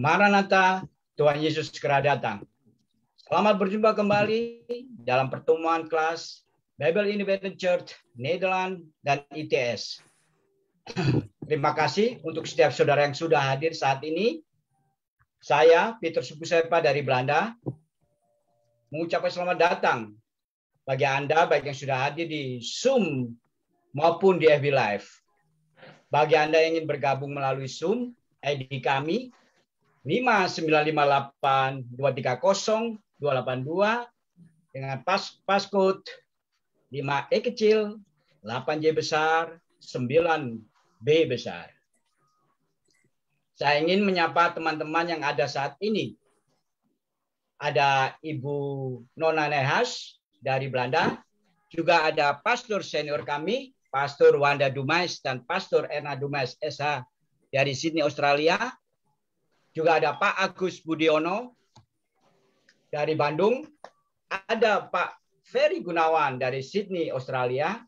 Maranatha, Tuhan Yesus segera datang. Selamat berjumpa kembali dalam pertemuan kelas Bible Independent Church, Nederland, dan ITS. Terima kasih untuk setiap saudara yang sudah hadir saat ini. Saya, Peter Sukusepa dari Belanda, mengucapkan selamat datang bagi Anda, baik yang sudah hadir di Zoom maupun di FB Live. Bagi Anda yang ingin bergabung melalui Zoom, ID kami 598230282 dengan passcode 5E kecil, 8J besar, 9B besar. Saya ingin menyapa teman-teman yang ada saat ini. Ada Ibu Nona Nehas dari Belanda, juga ada pastor senior kami, Pastor Wanda Dumais dan Pastor Erna Dumais SH dari Sydney, Australia. Juga ada Pak Agus Budiono dari Bandung. Ada Pak Ferry Gunawan dari Sydney, Australia.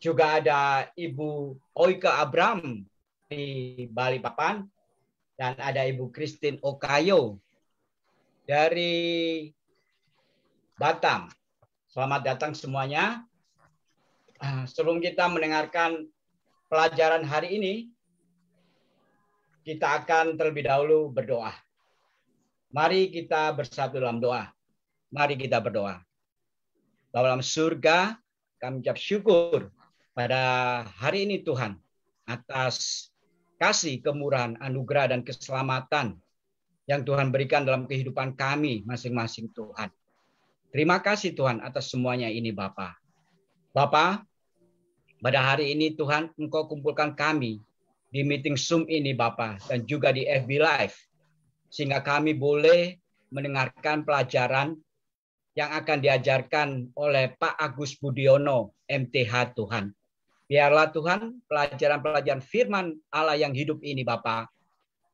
Juga ada Ibu Oika Abram di Balikpapan. Dan ada Ibu Christine Okayo dari Batam. Selamat datang semuanya. Sebelum kita mendengarkan pelajaran hari ini, kita akan terlebih dahulu berdoa. Mari kita bersatu dalam doa. Mari kita berdoa. Bapa dalam surga, kami ucap syukur pada hari ini Tuhan atas kasih, kemurahan, anugerah, dan keselamatan yang Tuhan berikan dalam kehidupan kami masing-masing Tuhan. Terima kasih Tuhan atas semuanya ini Bapa. Bapa, pada hari ini Tuhan Engkau kumpulkan kami di meeting Zoom ini Bapak dan juga di FB Live sehingga kami boleh mendengarkan pelajaran yang akan diajarkan oleh Pak Agus Budiono MTH Tuhan. Biarlah Tuhan pelajaran-pelajaran firman Allah yang hidup ini Bapak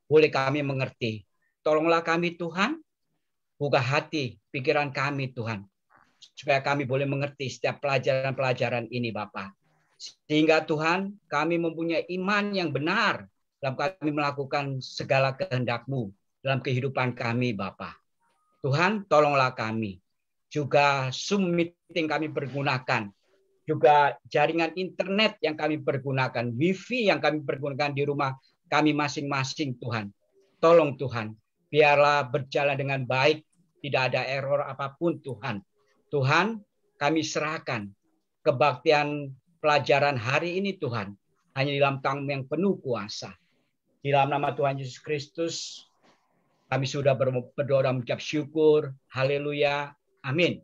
boleh kami mengerti. Tolonglah kami Tuhan, buka hati pikiran kami Tuhan supaya kami boleh mengerti setiap pelajaran-pelajaran ini Bapak. Sehingga Tuhan kami mempunyai iman yang benar dalam kami melakukan segala kehendak-Mu dalam kehidupan kami Bapa. Tuhan tolonglah kami. Juga Zoom meeting kami pergunakan. Juga jaringan internet yang kami pergunakan. Wifi yang kami pergunakan di rumah kami masing-masing Tuhan. Tolong Tuhan. Biarlah berjalan dengan baik. Tidak ada error apapun Tuhan. Tuhan kami serahkan kebaktian pelajaran hari ini Tuhan hanya di dalam tangan yang penuh kuasa. Di dalam nama Tuhan Yesus Kristus kami sudah berdoa dan mengucap syukur. Haleluya. Amin.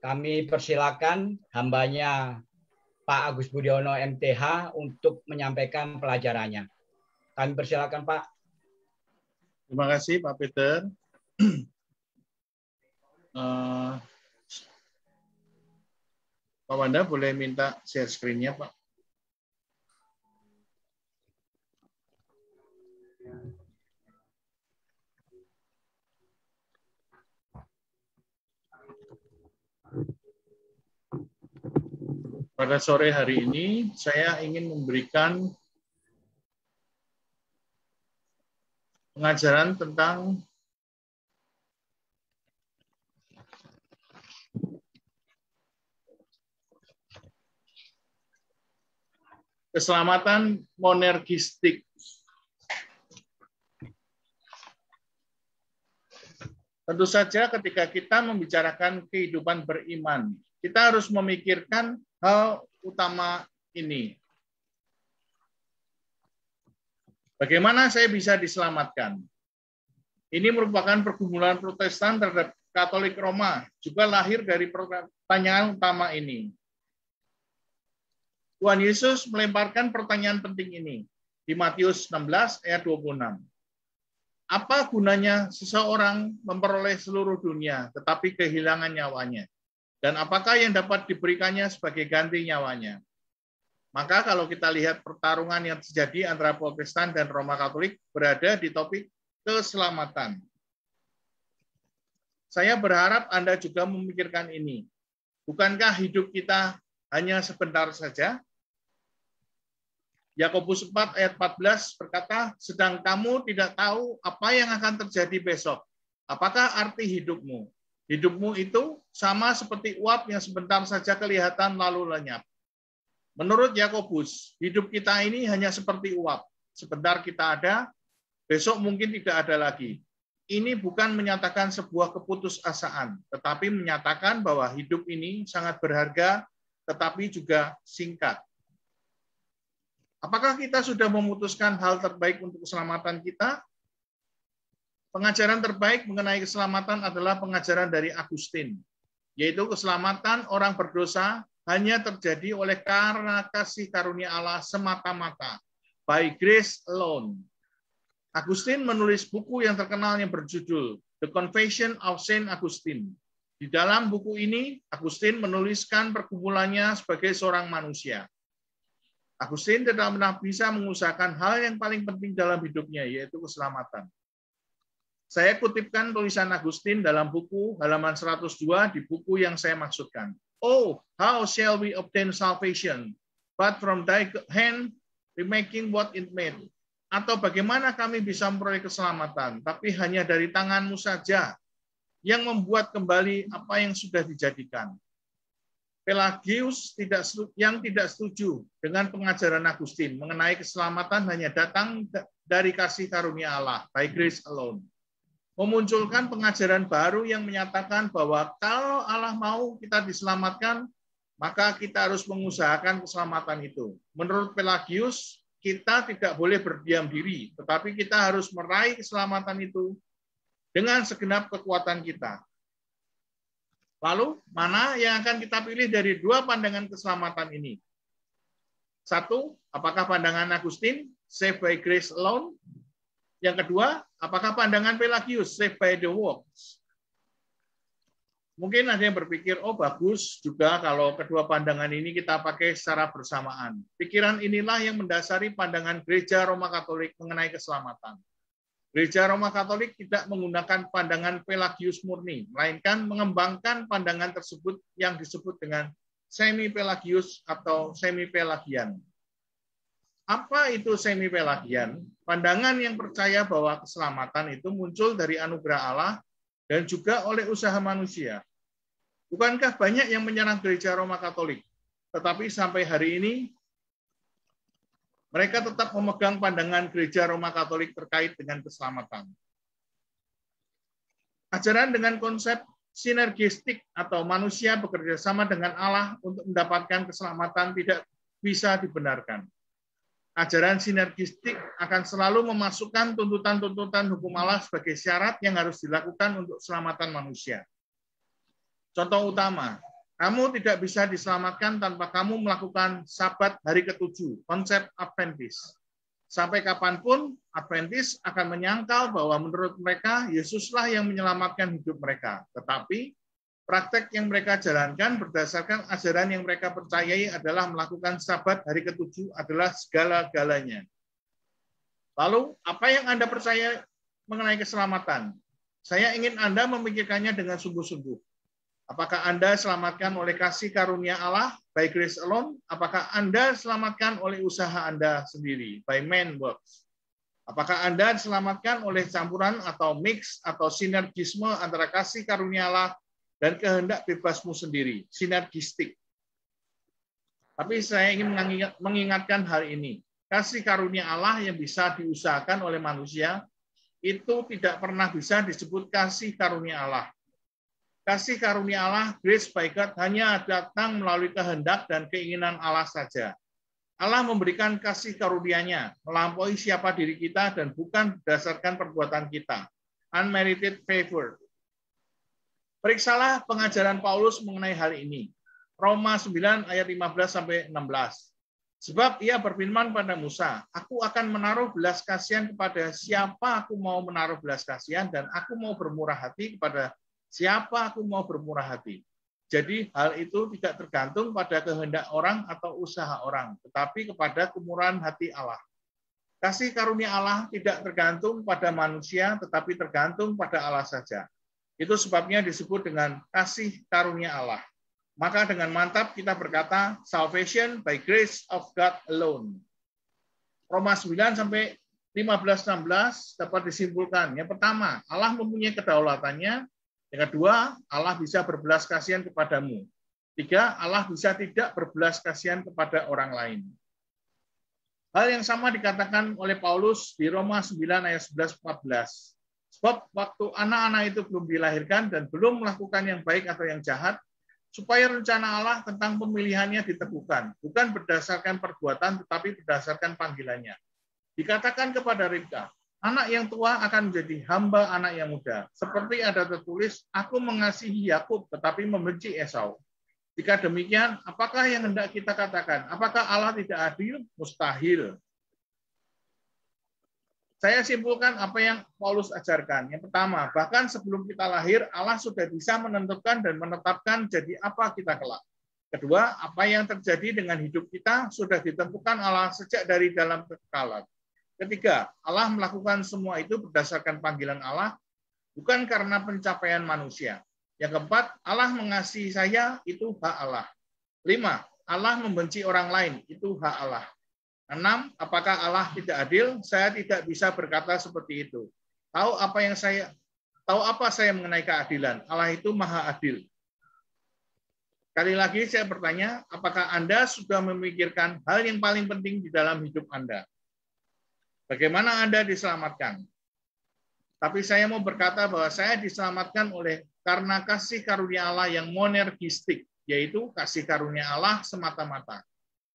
Kami persilakan hambanya Pak Agus Budiono MTH untuk menyampaikan pelajarannya. Kami persilakan Pak. Terima kasih Pak Peter. Pak Wanda boleh minta share screen-nya, Pak? Pada sore hari ini, saya ingin memberikan pengajaran tentang keselamatan monergistik. Tentu saja ketika kita membicarakan kehidupan beriman, kita harus memikirkan hal utama ini. Bagaimana saya bisa diselamatkan? Ini merupakan pergumulan Protestan terhadap Katolik Roma, juga lahir dari pertanyaan utama ini. Tuhan Yesus melemparkan pertanyaan penting ini di Matius 16 ayat 26. Apa gunanya seseorang memperoleh seluruh dunia tetapi kehilangan nyawanya? Dan apakah yang dapat diberikannya sebagai ganti nyawanya? Maka kalau kita lihat pertarungan yang terjadi antara Protestan dan Roma Katolik berada di topik keselamatan. Saya berharap Anda juga memikirkan ini. Bukankah hidup kita hanya sebentar saja? Yakobus 4 ayat 14 berkata, sedang kamu tidak tahu apa yang akan terjadi besok. Apakah arti hidupmu? Hidupmu itu sama seperti uap yang sebentar saja kelihatan lalu lenyap. Menurut Yakobus, hidup kita ini hanya seperti uap. Sebentar kita ada, besok mungkin tidak ada lagi. Ini bukan menyatakan sebuah keputusasaan, tetapi menyatakan bahwa hidup ini sangat berharga, tetapi juga singkat. Apakah kita sudah memutuskan hal terbaik untuk keselamatan kita? Pengajaran terbaik mengenai keselamatan adalah pengajaran dari Agustin, yaitu keselamatan orang berdosa hanya terjadi oleh karena kasih karunia Allah semata-mata, by grace alone. Agustin menulis buku yang terkenal yang berjudul The Confession of Saint Augustine. Di dalam buku ini, Agustin menuliskan pergumulannya sebagai seorang manusia. Agustin tidak pernah bisa mengusahakan hal yang paling penting dalam hidupnya, yaitu keselamatan. Saya kutipkan tulisan Agustin dalam buku halaman 102 di buku yang saya maksudkan. Oh, how shall we obtain salvation? But from thy hand, remaking what it made. Atau bagaimana kami bisa memperoleh keselamatan, tapi hanya dari tanganmu saja yang membuat kembali apa yang sudah dijadikan. Pelagius yang tidak setuju dengan pengajaran Agustin mengenai keselamatan hanya datang dari kasih karunia Allah, by grace alone. Memunculkan pengajaran baru yang menyatakan bahwa kalau Allah mau kita diselamatkan, maka kita harus mengusahakan keselamatan itu. Menurut Pelagius, kita tidak boleh berdiam diri, tetapi kita harus meraih keselamatan itu dengan segenap kekuatan kita. Lalu, mana yang akan kita pilih dari dua pandangan keselamatan ini? Satu, apakah pandangan Agustin, saved by grace alone? Yang kedua, apakah pandangan Pelagius, saved by the works? Mungkin ada yang berpikir, oh bagus juga kalau kedua pandangan ini kita pakai secara bersamaan. Pikiran inilah yang mendasari pandangan Gereja Roma Katolik mengenai keselamatan. Gereja Roma Katolik tidak menggunakan pandangan Pelagius murni, melainkan mengembangkan pandangan tersebut yang disebut dengan semi-Pelagius atau semi-Pelagian. Apa itu semi-Pelagian? Pandangan yang percaya bahwa keselamatan itu muncul dari anugerah Allah dan juga oleh usaha manusia. Bukankah banyak yang menyerang Gereja Roma Katolik? Tetapi sampai hari ini, mereka tetap memegang pandangan Gereja Roma Katolik terkait dengan keselamatan. Ajaran dengan konsep sinergistik atau manusia bekerja sama dengan Allah untuk mendapatkan keselamatan tidak bisa dibenarkan. Ajaran sinergistik akan selalu memasukkan tuntutan-tuntutan hukum Allah sebagai syarat yang harus dilakukan untuk keselamatan manusia. Contoh utama, kamu tidak bisa diselamatkan tanpa kamu melakukan Sabat hari ke-7, konsep Adventis. Sampai kapanpun, Adventis akan menyangkal bahwa menurut mereka, Yesuslah yang menyelamatkan hidup mereka. Tetapi, praktek yang mereka jalankan berdasarkan ajaran yang mereka percayai adalah melakukan Sabat hari ke-7 adalah segala-galanya. Lalu, apa yang Anda percaya mengenai keselamatan? Saya ingin Anda memikirkannya dengan sungguh-sungguh. Apakah Anda selamatkan oleh kasih karunia Allah, by grace alone? Apakah Anda selamatkan oleh usaha Anda sendiri, by man works? Apakah Anda diselamatkan oleh campuran atau mix atau sinergisme antara kasih karunia Allah dan kehendak bebasmu sendiri, sinergistik? Tapi saya ingin mengingatkan hal ini. Kasih karunia Allah yang bisa diusahakan oleh manusia, itu tidak pernah bisa disebut kasih karunia Allah. Kasih karunia Allah, grace by God, hanya datang melalui kehendak dan keinginan Allah saja. Allah memberikan kasih karunia-Nya, melampaui siapa diri kita dan bukan berdasarkan perbuatan kita. Unmerited favor. Periksalah pengajaran Paulus mengenai hal ini. Roma 9 ayat 15-16. Sebab ia berfirman pada Musa, aku akan menaruh belas kasihan kepada siapa aku mau menaruh belas kasihan, dan aku mau bermurah hati kepada siapa aku mau bermurah hati. Jadi hal itu tidak tergantung pada kehendak orang atau usaha orang, tetapi kepada kemurahan hati Allah. Kasih karunia Allah tidak tergantung pada manusia, tetapi tergantung pada Allah saja. Itu sebabnya disebut dengan kasih karunia Allah. Maka dengan mantap kita berkata, salvation by grace of God alone. Roma 9 sampai 15-16 dapat disimpulkan. Yang pertama, Allah mempunyai kedaulatannya. Yang kedua, Allah bisa berbelas kasihan kepadamu. Tiga, Allah bisa tidak berbelas kasihan kepada orang lain. Hal yang sama dikatakan oleh Paulus di Roma 9 ayat 11-14. Sebab waktu anak-anak itu belum dilahirkan dan belum melakukan yang baik atau yang jahat, supaya rencana Allah tentang pemilihannya diteguhkan, bukan berdasarkan perbuatan, tetapi berdasarkan panggilannya. Dikatakan kepada Ribka, anak yang tua akan menjadi hamba anak yang muda. Seperti ada tertulis, aku mengasihi Yakub, tetapi membenci Esau. Jika demikian, apakah yang hendak kita katakan? Apakah Allah tidak adil? Mustahil. Saya simpulkan apa yang Paulus ajarkan. Yang pertama, bahkan sebelum kita lahir, Allah sudah bisa menentukan dan menetapkan jadi apa kita kelak. Kedua, apa yang terjadi dengan hidup kita sudah ditentukan Allah sejak dari dalam kekekalan. Ketiga, Allah melakukan semua itu berdasarkan panggilan Allah, bukan karena pencapaian manusia. Yang keempat, Allah mengasihi saya, itu hak Allah. 5, Allah membenci orang lain, itu hak Allah. 6, apakah Allah tidak adil? Saya tidak bisa berkata seperti itu. Tahu apa saya mengenai keadilan? Allah itu maha adil. Sekali lagi saya bertanya, apakah Anda sudah memikirkan hal yang paling penting di dalam hidup Anda? Bagaimana Anda diselamatkan? Tapi saya mau berkata bahwa saya diselamatkan karena kasih karunia Allah yang monergistik, yaitu kasih karunia Allah semata-mata.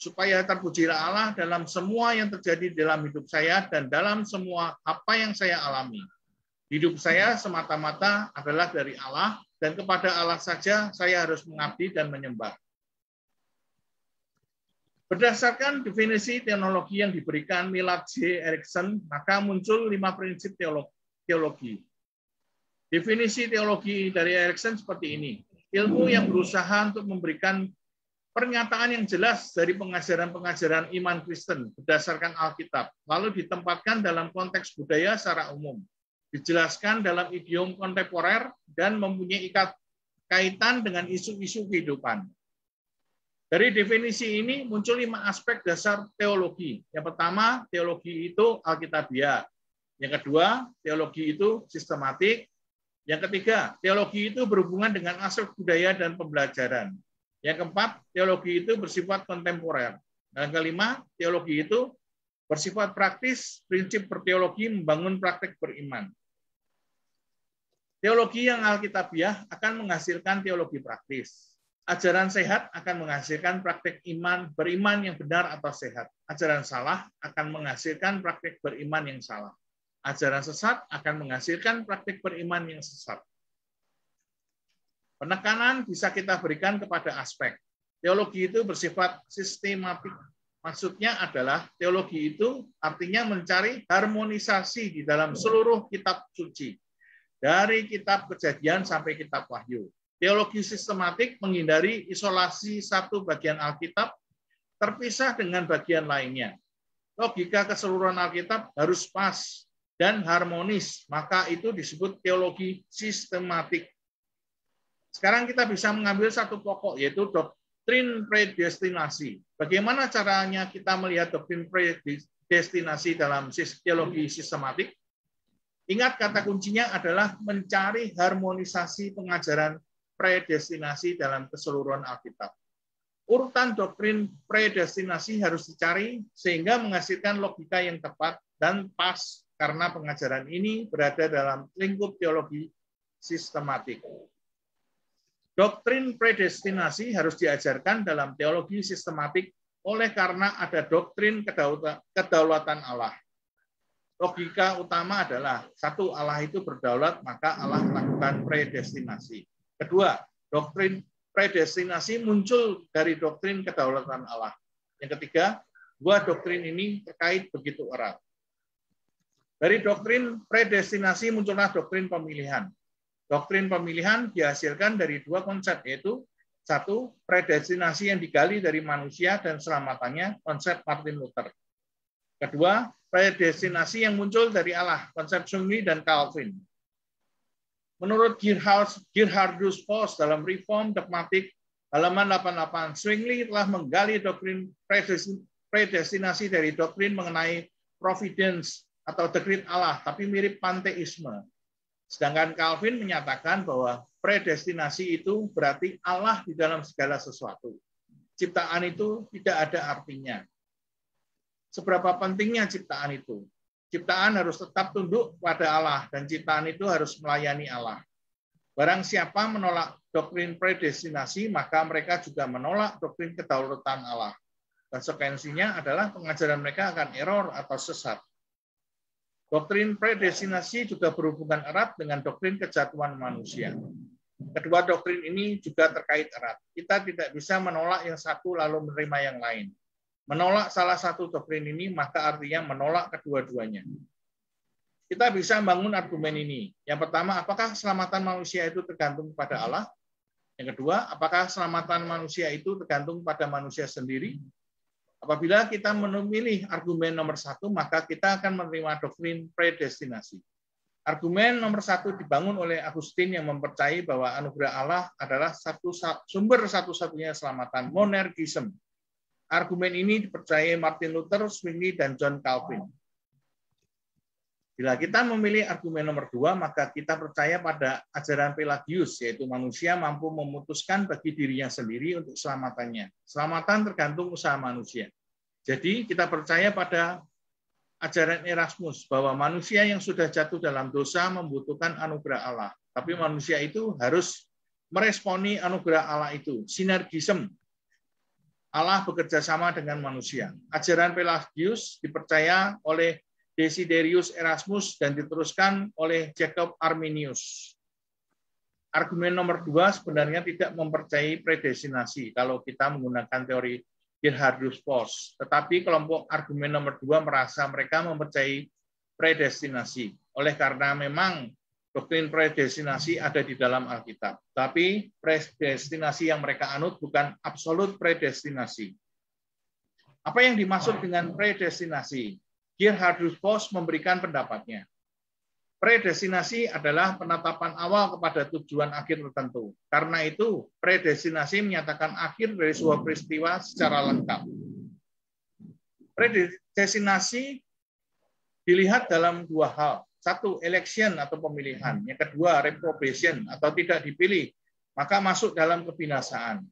Supaya terpujilah Allah dalam semua yang terjadi dalam hidup saya dan dalam semua apa yang saya alami. Hidup saya semata-mata adalah dari Allah, dan kepada Allah saja saya harus mengabdi dan menyembah. Berdasarkan definisi teologi yang diberikan Millard J. Erickson, maka muncul 5 prinsip teologi. Definisi teologi dari Erickson seperti ini. Ilmu yang berusaha untuk memberikan pernyataan yang jelas dari pengajaran-pengajaran iman Kristen berdasarkan Alkitab, lalu ditempatkan dalam konteks budaya secara umum, dijelaskan dalam idiom kontemporer, dan mempunyai kaitan dengan isu-isu kehidupan. Dari definisi ini muncul 5 aspek dasar teologi. Yang pertama, teologi itu alkitabiah. Yang kedua, teologi itu sistematik. Yang ketiga, teologi itu berhubungan dengan aspek budaya dan pembelajaran. Yang keempat, teologi itu bersifat kontemporer. Dan yang kelima, teologi itu bersifat praktis, prinsip berteologi membangun praktek beriman. Teologi yang alkitabiah akan menghasilkan teologi praktis. Ajaran sehat akan menghasilkan praktek beriman yang benar atau sehat. Ajaran salah akan menghasilkan praktek beriman yang salah. Ajaran sesat akan menghasilkan praktek beriman yang sesat. Penekanan bisa kita berikan kepada aspek. Teologi itu bersifat sistematik. Maksudnya adalah teologi itu artinya mencari harmonisasi di dalam seluruh kitab suci. Dari kitab Kejadian sampai kitab Wahyu. Teologi sistematik menghindari isolasi satu bagian Alkitab terpisah dengan bagian lainnya. Logika keseluruhan Alkitab harus pas dan harmonis, maka itu disebut teologi sistematik. Sekarang kita bisa mengambil satu pokok, yaitu doktrin predestinasi. Bagaimana caranya kita melihat doktrin predestinasi dalam teologi sistematik? Ingat, kata kuncinya adalah mencari harmonisasi pengajaran predestinasi dalam keseluruhan Alkitab. Urutan doktrin predestinasi harus dicari sehingga menghasilkan logika yang tepat dan pas, karena pengajaran ini berada dalam lingkup teologi sistematik. Doktrin predestinasi harus diajarkan dalam teologi sistematik oleh karena ada doktrin kedaulatan Allah. Logika utama adalah, satu, Allah itu berdaulat, maka Allah melakukan predestinasi. Kedua, doktrin predestinasi muncul dari doktrin kedaulatan Allah. Yang ketiga, dua doktrin ini terkait begitu erat. Dari doktrin predestinasi muncullah doktrin pemilihan. Doktrin pemilihan dihasilkan dari dua konsep, yaitu satu, predestinasi yang digali dari manusia dan selamatannya, konsep Martin Luther. Kedua, predestinasi yang muncul dari Allah, konsep Zwingli dan Calvin. Menurut Gerhardus Voss dalam Reform Dogmatik halaman 88, Zwingli telah menggali doktrin predestinasi dari doktrin mengenai providence atau decree Allah, tapi mirip panteisme. Sedangkan Calvin menyatakan bahwa predestinasi itu berarti Allah di dalam segala sesuatu. Ciptaan itu tidak ada artinya. Seberapa pentingnya ciptaan itu? Ciptaan harus tetap tunduk pada Allah dan ciptaan itu harus melayani Allah. Barang siapa menolak doktrin predestinasi, maka mereka juga menolak doktrin kedaulatan Allah. Konsekuensinya adalah pengajaran mereka akan error atau sesat. Doktrin predestinasi juga berhubungan erat dengan doktrin kejatuhan manusia. Kedua doktrin ini juga terkait erat. Kita tidak bisa menolak yang satu lalu menerima yang lain. Menolak salah satu doktrin ini maka artinya menolak kedua-duanya. Kita bisa membangun argumen ini. Yang pertama, apakah keselamatan manusia itu tergantung pada Allah? Yang kedua, apakah keselamatan manusia itu tergantung pada manusia sendiri? Apabila kita memilih argumen nomor 1, maka kita akan menerima doktrin predestinasi. Argumen nomor 1 dibangun oleh Agustin yang mempercayai bahwa anugerah Allah adalah sumber satu-satunya keselamatan, monergism. Argumen ini dipercayai Martin Luther, Zwingli, dan John Calvin. Bila kita memilih argumen nomor 2, maka kita percaya pada ajaran Pelagius, yaitu manusia mampu memutuskan bagi dirinya sendiri untuk keselamatannya. Keselamatan tergantung usaha manusia. Jadi kita percaya pada ajaran Erasmus bahwa manusia yang sudah jatuh dalam dosa membutuhkan anugerah Allah. Tapi manusia itu harus meresponi anugerah Allah itu. Sinergisme. Allah bekerja sama dengan manusia. Ajaran Pelagius dipercaya oleh Desiderius Erasmus dan diteruskan oleh Jacob Arminius. Argumen nomor 2 sebenarnya tidak mempercayai predestinasi kalau kita menggunakan teori Gerhardus Voss. Tetapi kelompok argumen nomor 2 merasa mereka mempercayai predestinasi. Oleh karena memang doktrin predestinasi ada di dalam Alkitab. Tapi predestinasi yang mereka anut bukan absolut predestinasi. Apa yang dimaksud dengan predestinasi? Gerhardus Voss memberikan pendapatnya. Predestinasi adalah penetapan awal kepada tujuan akhir tertentu. Karena itu, predestinasi menyatakan akhir dari sebuah peristiwa secara lengkap. Predestinasi dilihat dalam 2 hal. 1, election atau pemilihan. Yang kedua, reprobation atau tidak dipilih, maka masuk dalam kebinasaan.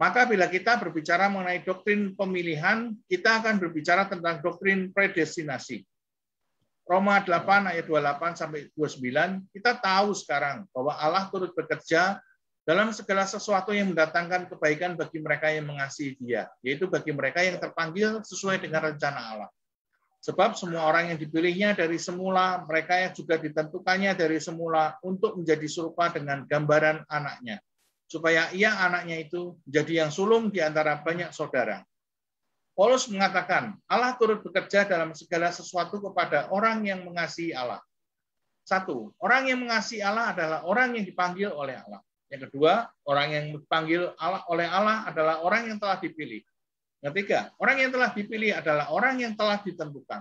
Maka bila kita berbicara mengenai doktrin pemilihan, kita akan berbicara tentang doktrin predestinasi. Roma 8 ayat 28 sampai 29, kita tahu sekarang bahwa Allah turut bekerja dalam segala sesuatu yang mendatangkan kebaikan bagi mereka yang mengasihi Dia, yaitu bagi mereka yang terpanggil sesuai dengan rencana Allah. Sebab semua orang yang dipilihnya dari semula, mereka yang juga ditentukannya dari semula untuk menjadi serupa dengan gambaran anaknya, supaya ia anaknya itu menjadi yang sulung di antara banyak saudara. Paulus mengatakan, Allah turut bekerja dalam segala sesuatu kepada orang yang mengasihi Allah. 1, orang yang mengasihi Allah adalah orang yang dipanggil oleh Allah. Yang kedua, orang yang dipanggil oleh Allah adalah orang yang telah dipilih. Yang ketiga, orang yang telah dipilih adalah orang yang telah ditentukan.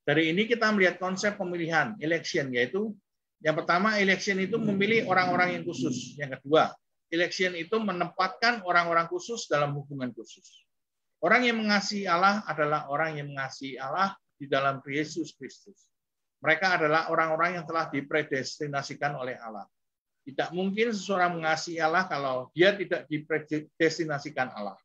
Dari ini kita melihat konsep pemilihan, election, yaitu yang pertama, election itu memilih orang-orang yang khusus. Yang kedua, election itu menempatkan orang-orang khusus dalam hubungan khusus. Orang yang mengasihi Allah adalah orang yang mengasihi Allah di dalam Yesus Kristus. Mereka adalah orang-orang yang telah dipredestinasikan oleh Allah. Tidak mungkin seseorang mengasihi Allah kalau dia tidak dipredestinasikan Allah.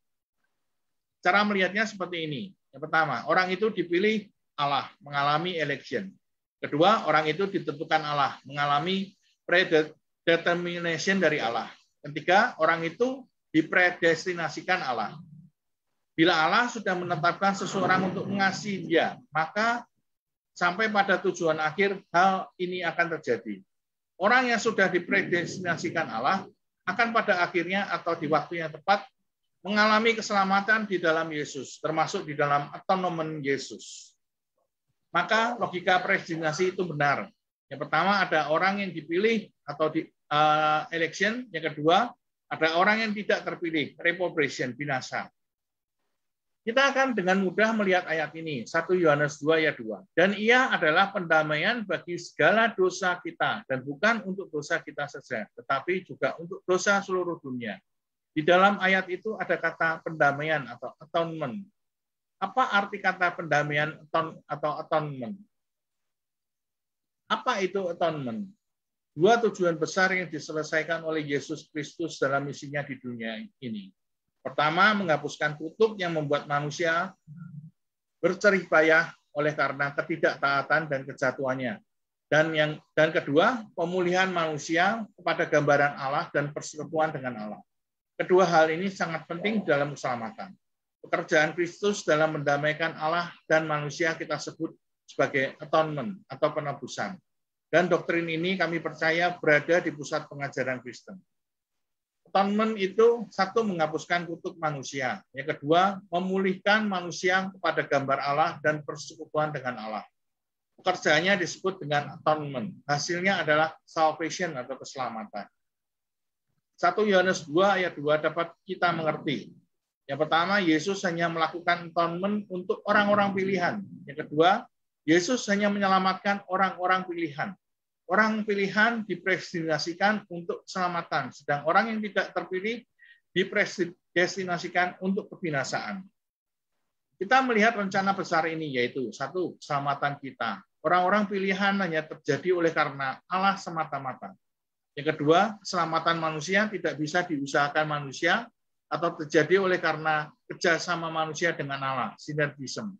Cara melihatnya seperti ini. Yang pertama, orang itu dipilih Allah, mengalami election. Kedua, orang itu ditentukan Allah, mengalami predetermination dari Allah. Ketiga, orang itu dipredestinasikan Allah. Bila Allah sudah menetapkan seseorang untuk mengasihi Dia, maka sampai pada tujuan akhir hal ini akan terjadi. Orang yang sudah dipredestinasikan Allah akan pada akhirnya atau di waktu yang tepat mengalami keselamatan di dalam Yesus, termasuk di dalam atonement Yesus. Maka logika predestinasi itu benar. Yang pertama ada orang yang dipilih atau election. Yang kedua ada orang yang tidak terpilih, reprobation, binasa. Kita akan dengan mudah melihat ayat ini, 1 Yohanes 2 ayat 2. Dan ia adalah pendamaian bagi segala dosa kita, dan bukan untuk dosa kita saja, tetapi juga untuk dosa seluruh dunia. Di dalam ayat itu ada kata pendamaian atau atonement. Apa arti kata pendamaian atau atonement? Apa itu atonement? Dua tujuan besar yang diselesaikan oleh Yesus Kristus dalam misinya di dunia ini. Pertama, menghapuskan kutuk yang membuat manusia bercerih payah oleh karena ketidaktaatan dan kejatuhannya. Dan kedua, pemulihan manusia kepada gambaran Allah dan persekutuan dengan Allah. Kedua hal ini sangat penting dalam keselamatan. Pekerjaan Kristus dalam mendamaikan Allah dan manusia kita sebut sebagai atonement atau penebusan. Dan doktrin ini kami percaya berada di pusat pengajaran Kristen. Atonement itu satu, menghapuskan kutuk manusia. Yang kedua, memulihkan manusia kepada gambar Allah dan persekutuan dengan Allah. Pekerjaannya disebut dengan atonement. Hasilnya adalah salvation atau keselamatan. 1 Yohanes 2 ayat 2 dapat kita mengerti. Yang pertama, Yesus hanya melakukan atonement untuk orang-orang pilihan. Yang kedua, Yesus hanya menyelamatkan orang-orang pilihan. Orang pilihan dipredestinasikan untuk keselamatan, sedang orang yang tidak terpilih dipredestinasikan untuk kebinasaan. Kita melihat rencana besar ini, yaitu satu, keselamatan kita. Orang-orang pilihan hanya terjadi oleh karena Allah semata-mata. Yang kedua, keselamatan manusia tidak bisa diusahakan manusia atau terjadi oleh karena kerjasama manusia dengan Allah, sinergisme.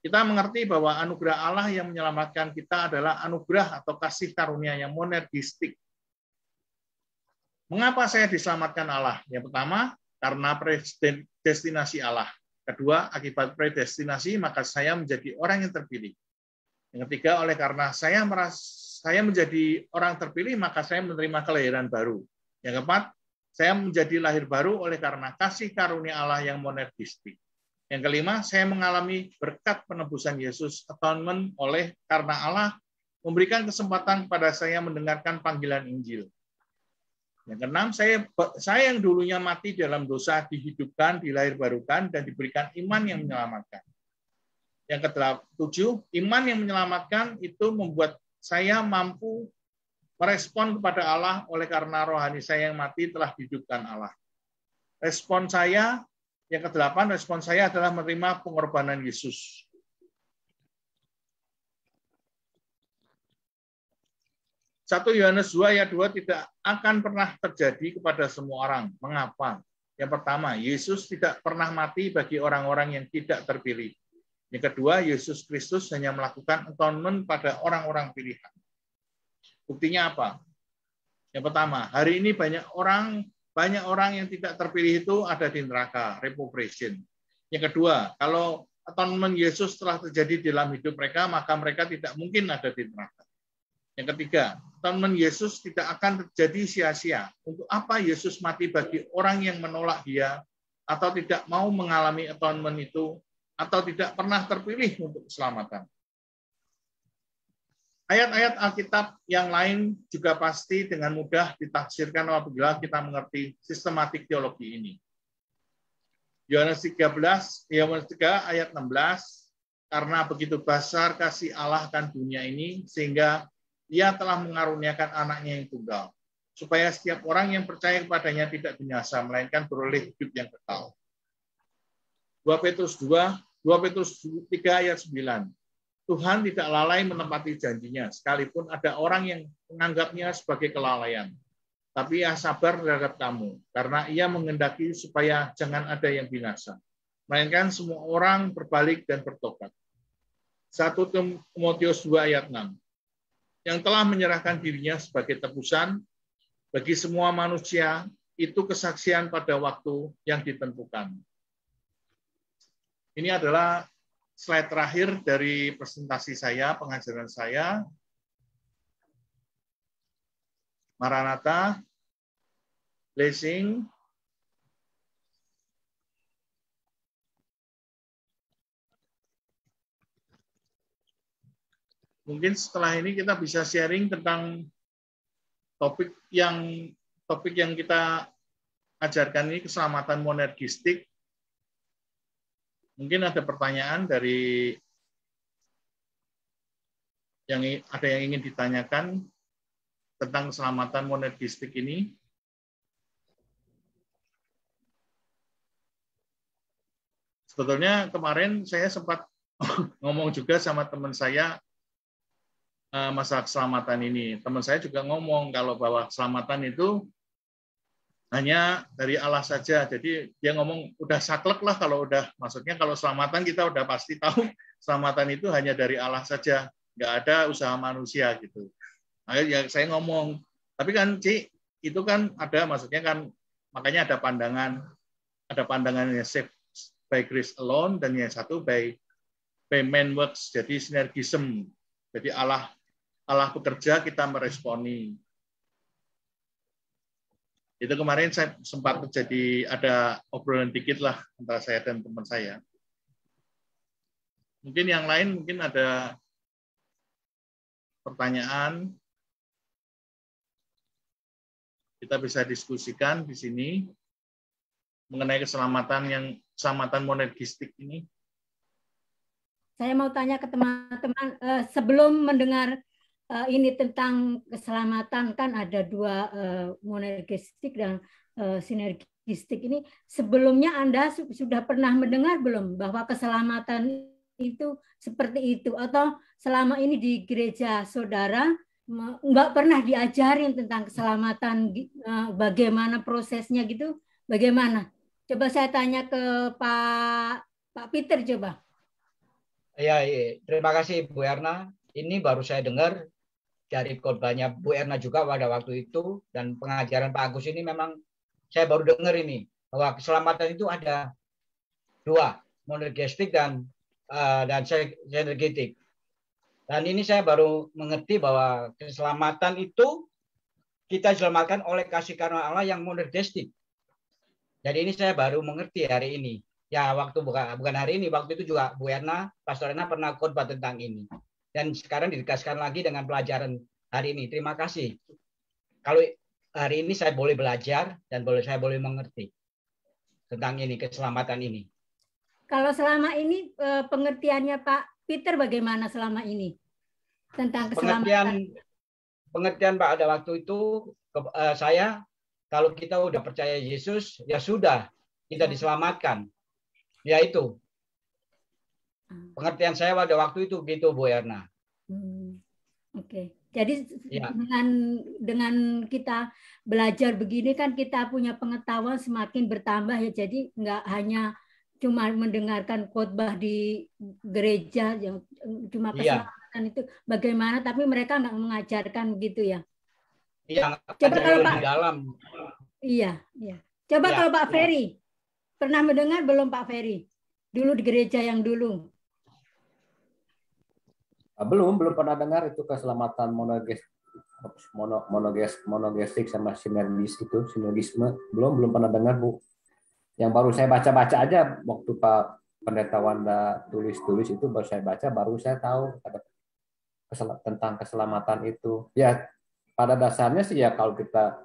Kita mengerti bahwa anugerah Allah yang menyelamatkan kita adalah anugerah atau kasih karunia yang monergistik. Mengapa saya diselamatkan Allah? Yang pertama, karena predestinasi Allah. Kedua, akibat predestinasi, maka saya menjadi orang yang terpilih. Yang ketiga, oleh karena saya menjadi orang terpilih, maka saya menerima kelahiran baru. Yang keempat, saya menjadi lahir baru oleh karena kasih karunia Allah yang monergistik. Yang kelima, saya mengalami berkat penebusan Yesus, atonement, oleh karena Allah memberikan kesempatan kepada saya mendengarkan panggilan Injil. Yang keenam, saya yang dulunya mati dalam dosa dihidupkan, dilahirbarukan, dan diberikan iman yang menyelamatkan. Yang ketujuh, iman yang menyelamatkan itu membuat saya mampu merespon kepada Allah oleh karena rohani saya yang mati telah dihidupkan Allah. Respon saya, yang kedelapan, respon saya adalah menerima pengorbanan Yesus. Satu Yohanes 2 ayat 2 tidak akan pernah terjadi kepada semua orang. Mengapa? Yang pertama, Yesus tidak pernah mati bagi orang-orang yang tidak terpilih. Yang kedua, Yesus Kristus hanya melakukan atonement pada orang-orang pilihan. Buktinya apa? Yang pertama, hari ini banyak orang yang tidak terpilih itu ada di neraka, reprobation. Yang kedua, kalau atonement Yesus telah terjadi dalam hidup mereka, maka mereka tidak mungkin ada di neraka. Yang ketiga, atonement Yesus tidak akan terjadi sia-sia. Untuk apa Yesus mati bagi orang yang menolak Dia atau tidak mau mengalami atonement itu, atau tidak pernah terpilih untuk keselamatan. Ayat-ayat Alkitab yang lain juga pasti dengan mudah ditafsirkan apabila kita mengerti sistematik teologi ini. Yohanes 3 ayat 16, karena begitu besar kasih Allah akan dunia ini, sehingga Ia telah mengaruniakan anaknya yang tunggal, supaya setiap orang yang percaya kepadanya tidak binasa, melainkan beroleh hidup yang kekal. 2 Petrus 3 ayat 9. Tuhan tidak lalai menepati janjinya, sekalipun ada orang yang menganggapnya sebagai kelalaian. Tapi Ia sabar terhadap kamu, karena Ia menghendaki supaya jangan ada yang binasa, melainkan semua orang berbalik dan bertobat. 1 Timotius 2 ayat 6. Yang telah menyerahkan dirinya sebagai tebusan bagi semua manusia, itu kesaksian pada waktu yang ditentukan. Ini adalah slide terakhir dari presentasi saya, pengajaran saya. Maranatha, blessing. Mungkin setelah ini kita bisa sharing tentang topik yang kita ajarkan ini, keselamatan monergistik. Mungkin ada pertanyaan dari yang ingin ditanyakan tentang keselamatan monergistik ini. Sebetulnya kemarin saya sempat ngomong juga sama teman saya masalah keselamatan ini. Teman saya juga ngomong kalau bahwa keselamatan itu hanya dari Allah saja. Jadi dia ngomong udah saklek lah kalau udah, maksudnya kalau selamatan kita udah pasti tahu selamatan itu hanya dari Allah saja, nggak ada usaha manusia gitu. Makanya saya ngomong, tapi kan Ci, itu kan ada, maksudnya kan makanya ada pandangan yang saved by grace alone dan yang satu by man works, jadi sinergism. Jadi Allah bekerja, kita meresponi. Itu kemarin saya sempat terjadi ada obrolan dikit lah antara saya dan teman saya. Mungkin yang lain mungkin ada pertanyaan. Kita bisa diskusikan di sini mengenai keselamatan monergistik ini. Saya mau tanya ke teman-teman, sebelum mendengar ini tentang keselamatan, kan ada dua, monergistik dan sinergistik ini. Sebelumnya Anda sudah pernah mendengar belum bahwa keselamatan itu seperti itu? Atau selama ini di gereja saudara nggak pernah diajarin tentang keselamatan, bagaimana prosesnya gitu? Bagaimana? Coba saya tanya ke Pak Peter coba. Ya, terima kasih Bu Erna. Ini baru saya dengar dari khotbahnya Bu Erna juga pada waktu itu, dan pengajaran Pak Agus ini memang saya baru dengar ini bahwa keselamatan itu ada dua, monergistik dan sinergetik. Dan ini saya baru mengerti bahwa keselamatan itu kita diselamatkan oleh kasih karunia Allah yang monergistik. Jadi ini saya baru mengerti hari ini. Ya, waktu bukan hari ini, waktu itu juga Bu Erna, Pastor Erna pernah khotbah tentang ini. Dan sekarang ditegaskan lagi dengan pelajaran hari ini. Terima kasih. Kalau hari ini saya boleh belajar dan saya boleh mengerti tentang ini, keselamatan ini. Kalau selama ini pengertiannya Pak Peter bagaimana selama ini tentang keselamatan? Pengertian Pak ada waktu itu saya, kalau kita udah percaya Yesus, ya sudah, kita diselamatkan. Ya itu. Pengertian saya pada waktu itu gitu Bu Erna. Oke. Jadi ya, dengan kita belajar begini kan kita punya pengetahuan semakin bertambah ya. Jadi nggak hanya cuma mendengarkan khotbah di gereja yang cuma keselamatan itu bagaimana, tapi mereka nggak mengajarkan begitu ya. Iya. Coba kalau Pak dalam. Iya. Coba kalau Pak Ferry pernah mendengar belum Pak Ferry? Dulu di gereja yang dulu. Belum pernah dengar itu keselamatan monergistik sama sinergisme. Belum pernah dengar, Bu. Yang baru saya baca-baca aja waktu Pak Pendeta Wanda tulis itu, baru saya baca, baru saya tahu ada tentang keselamatan itu. Ya, pada dasarnya sih ya kalau kita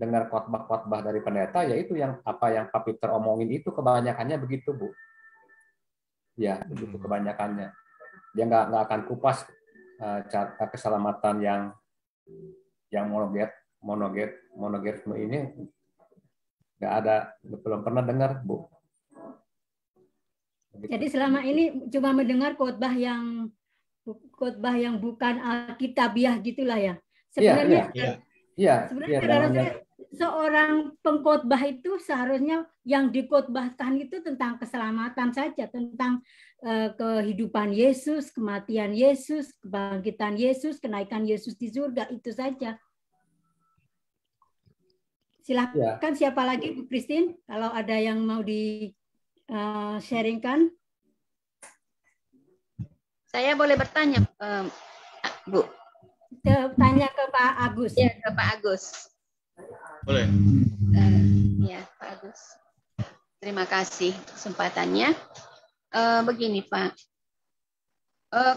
dengar khotbah dari pendeta, ya itu yang apa yang Pak Peter omongin itu kebanyakannya begitu, Bu. Ya, begitu kebanyakannya. Dia nggak akan kupas keselamatan yang monergisme ini, nggak ada, belum pernah dengar, Bu. Jadi selama ini cuma mendengar khotbah yang bukan alkitabiah gitulah ya. Sebenarnya sebenarnya seorang pengkhotbah itu seharusnya yang dikhotbahkan itu tentang keselamatan saja, tentang kehidupan Yesus, kematian Yesus, kebangkitan Yesus, kenaikan Yesus di surga, itu saja. Silakan siapa lagi Bu Christine kalau ada yang mau di sharingkan. Saya boleh bertanya, Bu? Tanya ke Pak Agus. Ya, ke Pak Agus. Boleh. Ya, Pak Agus. Terima kasih kesempatannya. Begini, Pak.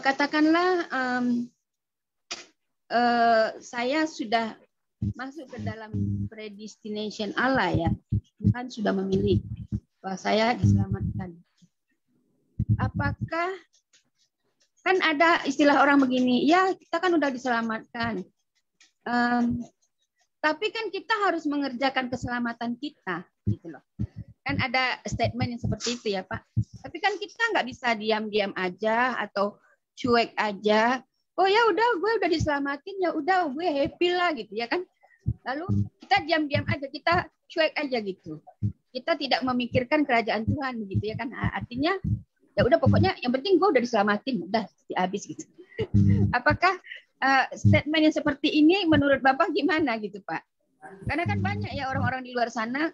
Katakanlah saya sudah masuk ke dalam predestination Allah ya. Tuhan sudah memilih bahwa saya diselamatkan. Apakah kan ada istilah orang begini, ya kita kan udah diselamatkan. Tapi kan kita harus mengerjakan keselamatan kita, gitu loh. Kan ada statement yang seperti itu ya Pak. Tapi kan kita nggak bisa diam-diam aja atau cuek aja. Oh ya udah, gue udah diselamatin, ya udah gue happy lah gitu ya kan. Lalu kita diam-diam aja, kita cuek aja gitu. Kita tidak memikirkan kerajaan Tuhan gitu ya kan. Artinya ya udah pokoknya yang penting gue udah diselamatin, udah habis gitu. Apakah statement yang seperti ini menurut Bapak gimana gitu Pak? Karena kan banyak ya orang-orang di luar sana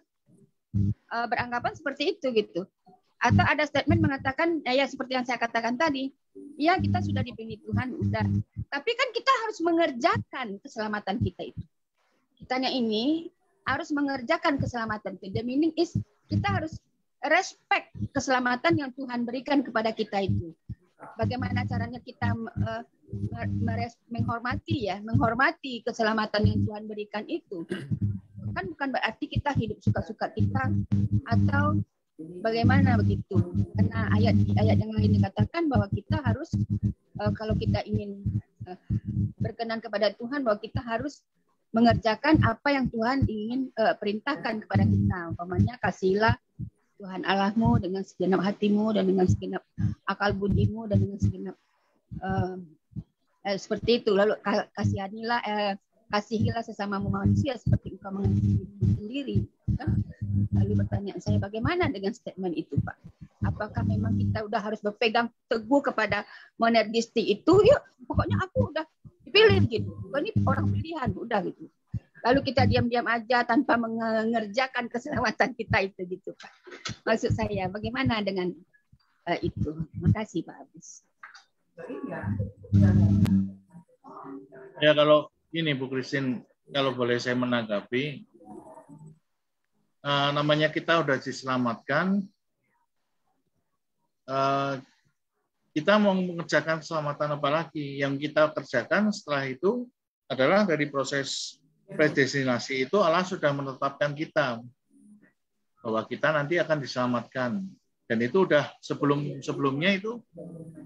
beranggapan seperti itu gitu. Atau ada statement mengatakan ya seperti yang saya katakan tadi, ya kita sudah dipilih Tuhan, udah. Tapi kan kita harus mengerjakan keselamatan kita itu. Kitanya ini harus mengerjakan keselamatan itu. The meaning is kita harus respect keselamatan yang Tuhan berikan kepada kita itu. Bagaimana caranya kita menghormati keselamatan yang Tuhan berikan itu. Kan bukan berarti kita hidup suka-suka kita atau bagaimana begitu. Karena ayat yang lain dikatakan bahwa kita harus kalau kita ingin berkenan kepada Tuhan, bahwa kita harus mengerjakan apa yang Tuhan ingin perintahkan kepada kita. Umpamanya kasihilah Tuhan Allahmu dengan segenap hatimu dan dengan segenap akal budimu dan dengan segenap seperti itu. Lalu kasihilah sesamamu manusia seperti engkau mengasihi dirimu sendiri. Lalu pertanyaan saya, bagaimana dengan statement itu Pak? Apakah memang kita udah harus berpegang teguh kepada monergisti itu? Yuk, pokoknya aku udah dipilih gitu. Ini orang pilihan, udah gitu. Lalu kita diam-diam aja tanpa mengerjakan keselamatan kita itu gitu Pak. Maksud saya, bagaimana dengan itu? Makasih Pak Agus. Ya kalau ini Bu Christine, kalau boleh saya menanggapi, namanya kita udah diselamatkan, kita mau mengerjakan keselamatan apa lagi? Yang kita kerjakan setelah itu adalah dari proses predestinasi itu Allah sudah menetapkan kita bahwa kita nanti akan diselamatkan, dan itu udah sebelumnya itu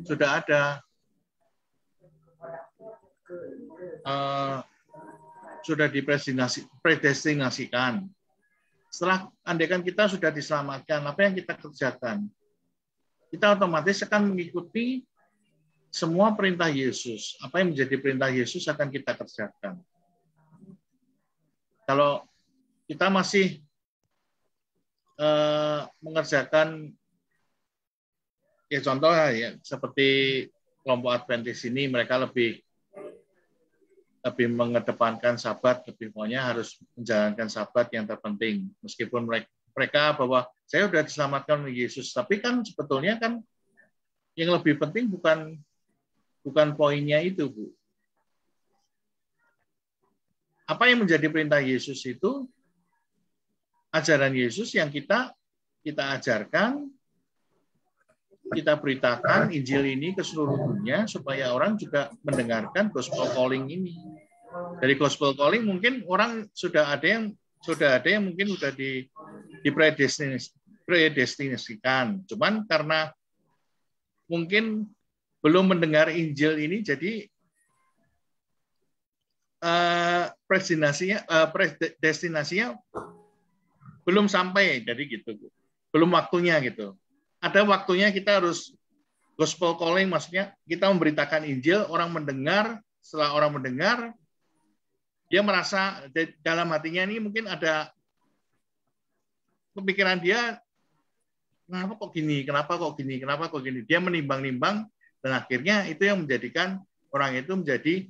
sudah ada sudah dipredestinasikan. Setelah andaikan kita sudah diselamatkan, apa yang kita kerjakan? Kita otomatis akan mengikuti semua perintah Yesus. Apa yang menjadi perintah Yesus akan kita kerjakan. Kalau kita masih mengerjakan, ya contoh ya seperti kelompok Adventist ini, mereka lebih mengedepankan Sabat, lebih pokoknya harus menjalankan Sabat yang terpenting. Meskipun mereka bahwa saya sudah diselamatkan oleh Yesus, tapi kan sebetulnya kan yang lebih penting bukan poinnya itu, Bu. Apa yang menjadi perintah Yesus itu ajaran Yesus yang kita ajarkan, kita beritakan Injil ini ke seluruh dunia supaya orang juga mendengarkan gospel calling ini. Dari gospel calling mungkin orang sudah ada yang mungkin sudah dipredestinasikan. Cuman karena mungkin belum mendengar Injil ini, jadi predestinasinya belum sampai, jadi gitu, belum waktunya gitu. Ada waktunya kita harus gospel calling, maksudnya kita memberitakan Injil, orang mendengar, setelah orang mendengar, dia merasa dalam hatinya ini mungkin ada kepikiran dia, kenapa kok gini, kenapa kok gini. Dia menimbang-nimbang, dan akhirnya itu yang menjadikan orang itu menjadi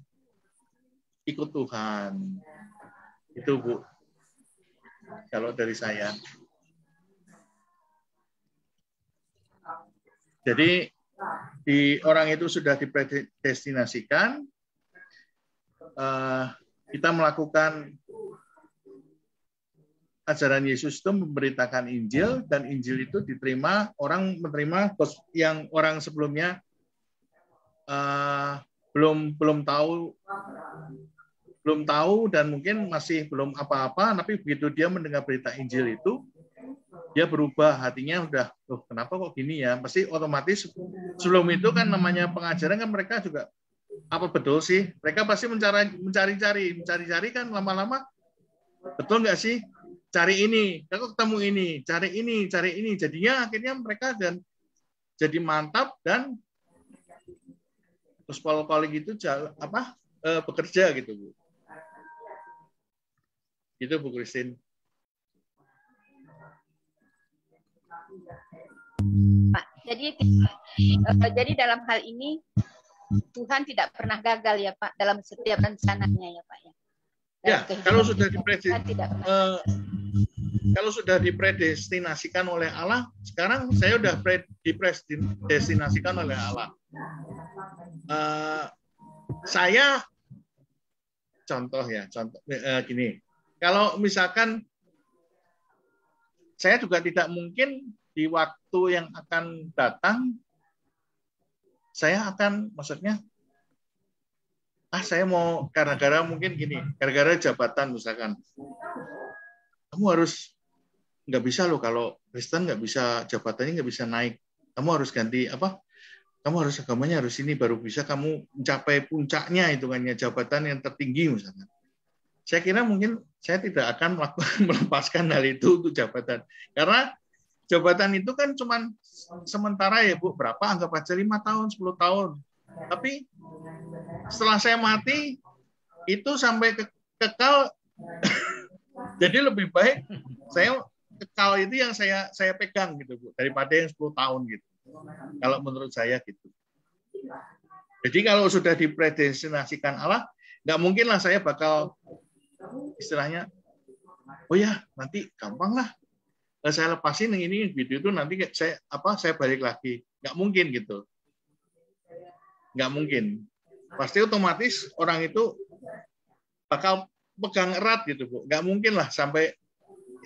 ikut Tuhan. Itu Bu, kalau dari saya. Jadi orang itu sudah dipredestinasikan, kita melakukan ajaran Yesus itu memberitakan Injil, dan Injil itu diterima, orang menerima yang orang sebelumnya belum tahu dan mungkin masih belum apa-apa, tapi begitu dia mendengar berita Injil itu, dia berubah hatinya, udah, loh kenapa kok gini ya? Pasti otomatis sebelum itu kan namanya pengajaran kan mereka juga apa betul sih? Mereka pasti mencari-cari kan lama-lama, betul nggak sih? cari ini, aku ketemu ini, cari ini. Jadinya akhirnya mereka dan jadi mantap dan gospel calling itu bekerja gitu, Bu. Itu Bu Christine. Pak, jadi dalam hal ini Tuhan tidak pernah gagal ya Pak dalam setiap rencananya ya Pak ya. Ya, kalau sudah dipredestinasikan oleh Allah, sekarang saya sudah dipredestinasikan oleh Allah. Saya contoh gini, kalau misalkan saya juga tidak mungkin di waktu yang akan datang saya akan saya mau gara-gara mungkin gini, gara-gara jabatan misalkan. Kamu harus nggak bisa loh kalau Kristen nggak bisa jabatannya nggak bisa naik. Kamu harus ganti kamu harus agamanya harus ini baru bisa kamu mencapai puncaknya hitungannya jabatan yang tertinggi misalkan. Saya kira mungkin saya tidak akan melepaskan hal itu untuk jabatan. Karena jabatan itu kan cuma sementara ya Bu, berapa anggap aja 5 tahun, 10 tahun. Tapi setelah saya mati itu sampai kekal. Jadi lebih baik saya kekal itu yang saya pegang gitu Bu, daripada yang 10 tahun gitu. Kalau menurut saya gitu. Jadi kalau sudah dipredestinasikan Allah, nggak mungkin lah saya bakal istilahnya, oh ya nanti gampang lah, saya lepasin yang ini video itu nanti saya balik lagi, nggak mungkin gitu, nggak mungkin. Pasti otomatis orang itu bakal pegang erat gitu Bu, nggak mungkin lah sampai.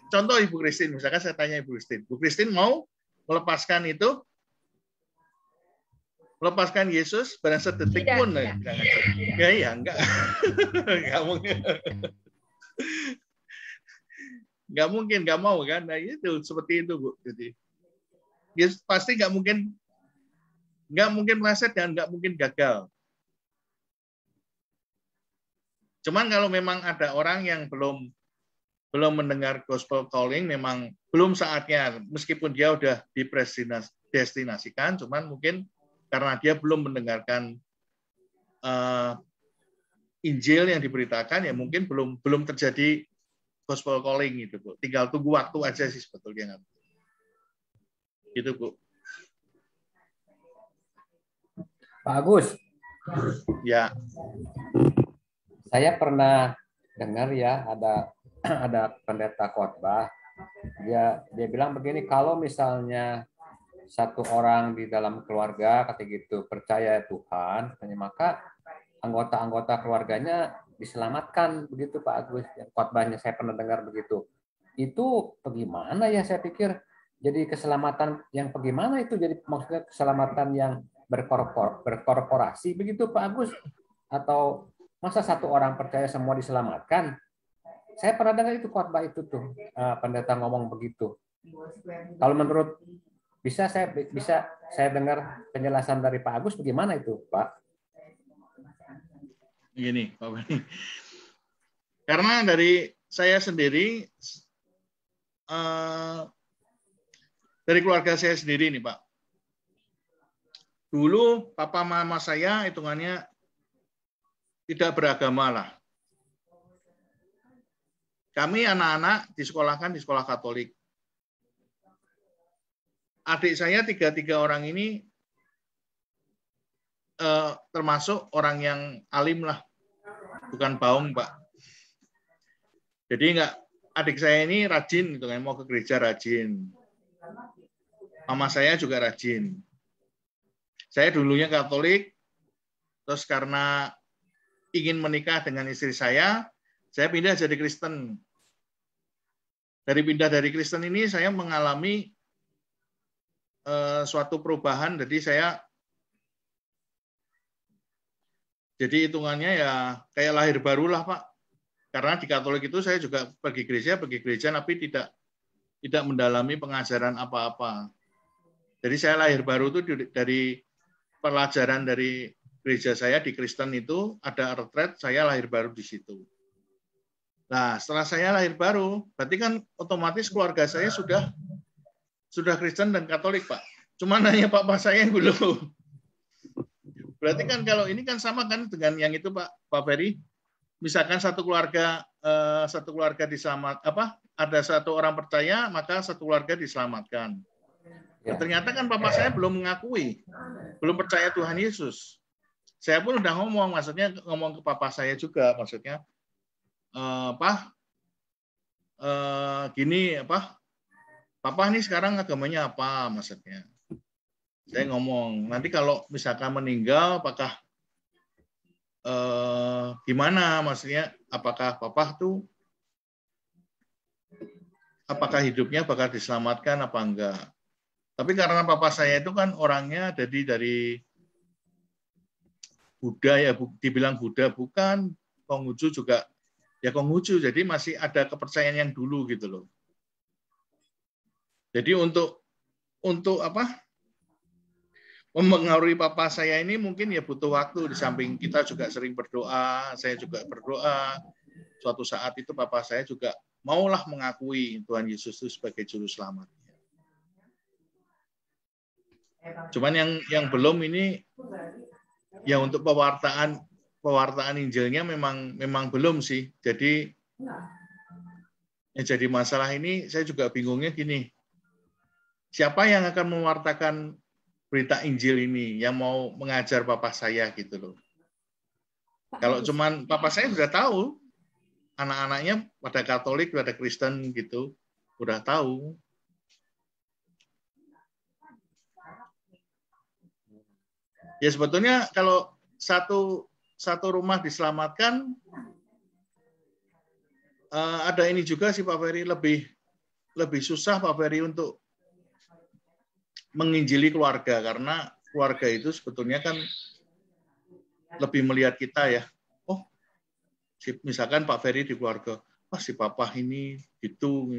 Contoh Ibu Christine, misalkan saya tanya Ibu Christine mau melepaskan itu, melepaskan Yesus barang sedetik pun enggak mungkin. Nggak mungkin, nggak mau kan? Nah itu seperti itu Bu. Jadi ya, pasti nggak mungkin meleset dan nggak mungkin gagal. Cuman kalau memang ada orang yang belum mendengar gospel calling, memang belum saatnya, meskipun dia udah dipredestinasikan, cuman mungkin karena dia belum mendengarkan Injil yang diberitakan, ya mungkin belum terjadi gospel calling gitu Bu. Tinggal tunggu waktu aja sih sebetulnya. Gitu Bu. Pak Agus. Ya. Saya pernah dengar ya ada pendeta khotbah. Dia bilang begini, kalau misalnya satu orang di dalam keluarga kata gitu percaya Tuhan, maka anggota-anggota keluarganya diselamatkan, begitu Pak Agus. Khotbahnya saya pernah dengar begitu. Itu bagaimana ya, saya pikir jadi keselamatan yang bagaimana itu, jadi maksudnya keselamatan yang berkorporasi begitu Pak Agus, atau masa satu orang percaya semua diselamatkan? Saya pernah dengar itu khotbah itu tuh, pendeta ngomong begitu. Kalau menurut bisa saya dengar penjelasan dari Pak Agus bagaimana itu Pak? Gini, Pak Bani. Karena dari saya sendiri, dari keluarga saya sendiri nih Pak. Dulu papa mama saya hitungannya tidak beragama lah. Kami anak-anak disekolahkan di sekolah Katolik. Adik saya tiga orang ini termasuk orang yang alim lah, bukan baung Pak. Jadi adik saya ini rajin gitu kan, mau ke gereja rajin. Mama saya juga rajin. Saya dulunya Katolik, terus karena ingin menikah dengan istri saya pindah jadi Kristen. Pindah dari Kristen ini saya mengalami suatu perubahan, jadi hitungannya ya kayak lahir baru lah Pak. Karena di Katolik itu saya juga pergi gereja tapi tidak mendalami pengajaran apa-apa. Jadi saya lahir baru itu dari pelajaran dari gereja saya di Kristen itu, ada retret, saya lahir baru di situ. Nah, setelah saya lahir baru, berarti kan otomatis keluarga saya sudah Kristen dan Katolik, Pak. Cuma hanya papa saya yang belum. Berarti kan kalau ini kan sama kan dengan yang itu, Pak Ferry. Misalkan satu keluarga ada satu orang percaya, maka satu keluarga diselamatkan. Ya. Ternyata kan papa saya belum mengakui, belum percaya Tuhan Yesus. Saya pun udah ngomong, maksudnya ngomong ke papa saya juga, maksudnya gini, papa ini sekarang agamanya apa, maksudnya. Saya ngomong, nanti kalau misalkan meninggal, apakah gimana, maksudnya, apakah papa tuh, apakah hidupnya bakal diselamatkan apa enggak. Tapi karena papa saya itu kan orangnya dari Buddha, ya dibilang Buddha bukan, Konghucu juga ya Konghucu, jadi masih ada kepercayaan yang dulu gitu loh. Jadi untuk mempengaruhi papa saya ini mungkin ya butuh waktu, di samping kita juga sering berdoa, saya juga berdoa. Suatu saat itu papa saya juga maulah mengakui Tuhan Yesus itu sebagai juru selamat. Cuman yang belum ini ya untuk pewartaan Injilnya memang belum sih. Jadi jadi masalah ini saya juga bingungnya gini. Siapa yang akan mewartakan berita Injil ini, yang mau mengajar papa saya gitu loh. Kalau cuman papa saya sudah tahu, anak-anaknya pada Katolik, pada Kristen gitu, udah tahu. Ya sebetulnya kalau satu rumah diselamatkan, ada ini juga sih Pak Ferry, lebih susah Pak Ferry untuk menginjili keluarga, karena keluarga itu sebetulnya kan lebih melihat kita ya. Oh, misalkan Pak Ferry di keluarga, wah si papa ini gitu,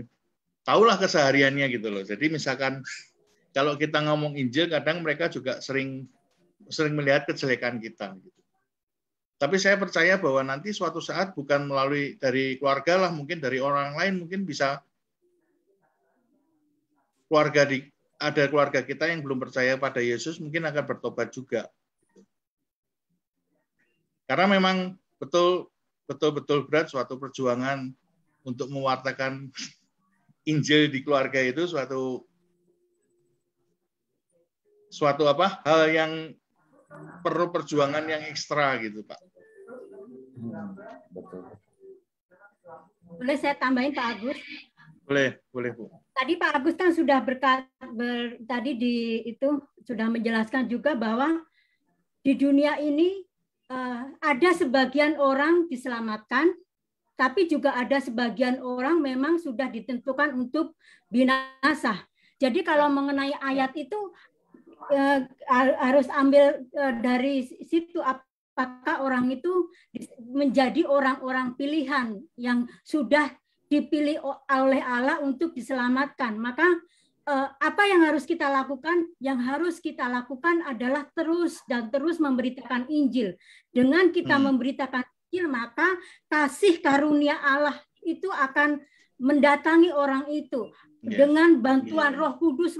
tahulah kesehariannya gitu loh. Jadi misalkan kalau kita ngomong Injil, kadang mereka juga sering melihat kejelekan kita. Gitu. Tapi saya percaya bahwa nanti suatu saat bukan melalui dari keluarga lah, mungkin dari orang lain, mungkin bisa ada keluarga kita yang belum percaya pada Yesus, mungkin akan bertobat juga. Karena memang betul-betul berat suatu perjuangan untuk mewartakan Injil di keluarga itu suatu hal yang perlu perjuangan yang ekstra gitu, Pak. Betul. Boleh saya tambahin Pak Agus? Boleh Bu. Tadi Pak Agus kan sudah sudah menjelaskan juga bahwa di dunia ini ada sebagian orang diselamatkan, tapi juga ada sebagian orang memang sudah ditentukan untuk binasa. Jadi kalau mengenai ayat itu harus ambil dari situ, apakah orang itu menjadi orang-orang pilihan yang sudah dipilih oleh Allah untuk diselamatkan. Maka apa yang harus kita lakukan? Yang harus kita lakukan adalah terus memberitakan Injil. Dengan kita memberitakan Injil, maka kasih karunia Allah itu akan mendatangi orang itu dengan bantuan Roh Kudus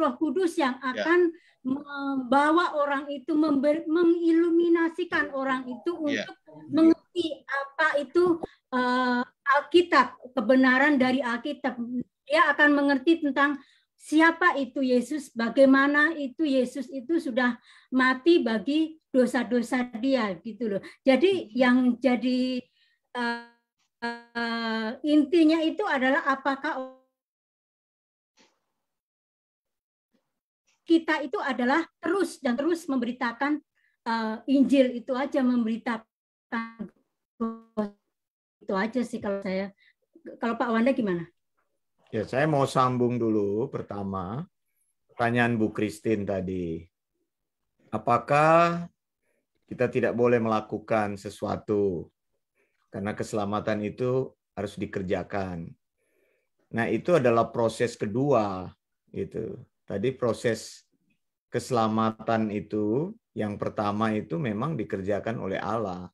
yang akan membawa orang itu, mengiluminasikan orang itu untuk mengerti apa itu Alkitab, kebenaran dari Alkitab. Dia akan mengerti tentang siapa itu Yesus, bagaimana itu Yesus itu sudah mati bagi dosa-dosa dia gitu loh. Jadi yang jadi intinya itu adalah apakah kita itu adalah terus memberitakan Injil itu aja, memberitakan itu aja sih kalau saya. Kalau Pak Wanda gimana? Ya, saya mau sambung dulu pertama pertanyaan Bu Christine tadi. Apakah kita tidak boleh melakukan sesuatu karena keselamatan itu harus dikerjakan? Nah, itu adalah proses kedua gitu. Tadi proses keselamatan itu yang pertama itu memang dikerjakan oleh Allah.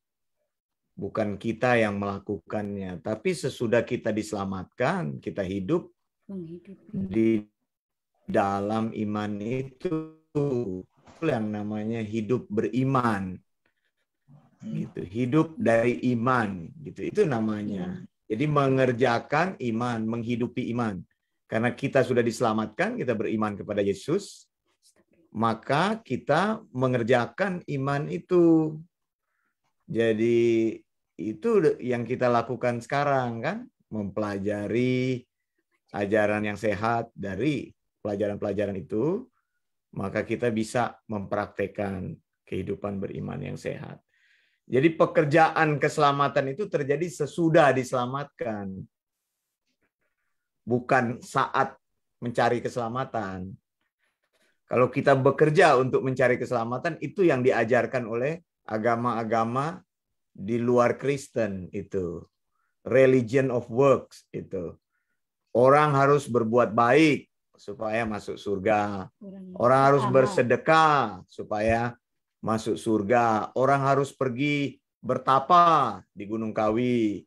Bukan kita yang melakukannya, tapi sesudah kita diselamatkan, kita hidup di dalam iman itu yang namanya hidup beriman. Gitu, hidup dari iman, gitu. Itu namanya. Jadi mengerjakan iman, menghidupi iman. Karena kita sudah diselamatkan, kita beriman kepada Yesus, maka kita mengerjakan iman itu. Jadi itu yang kita lakukan sekarang kan, mempelajari ajaran yang sehat dari pelajaran-pelajaran itu, maka kita bisa mempraktekkan kehidupan beriman yang sehat. Jadi pekerjaan keselamatan itu terjadi sesudah diselamatkan. Bukan saat mencari keselamatan. Kalau kita bekerja untuk mencari keselamatan, itu yang diajarkan oleh agama-agama di luar Kristen itu. Religion of works itu. Orang harus berbuat baik supaya masuk surga. Orang harus bersedekah supaya masuk surga. Orang harus pergi bertapa di Gunung Kawi.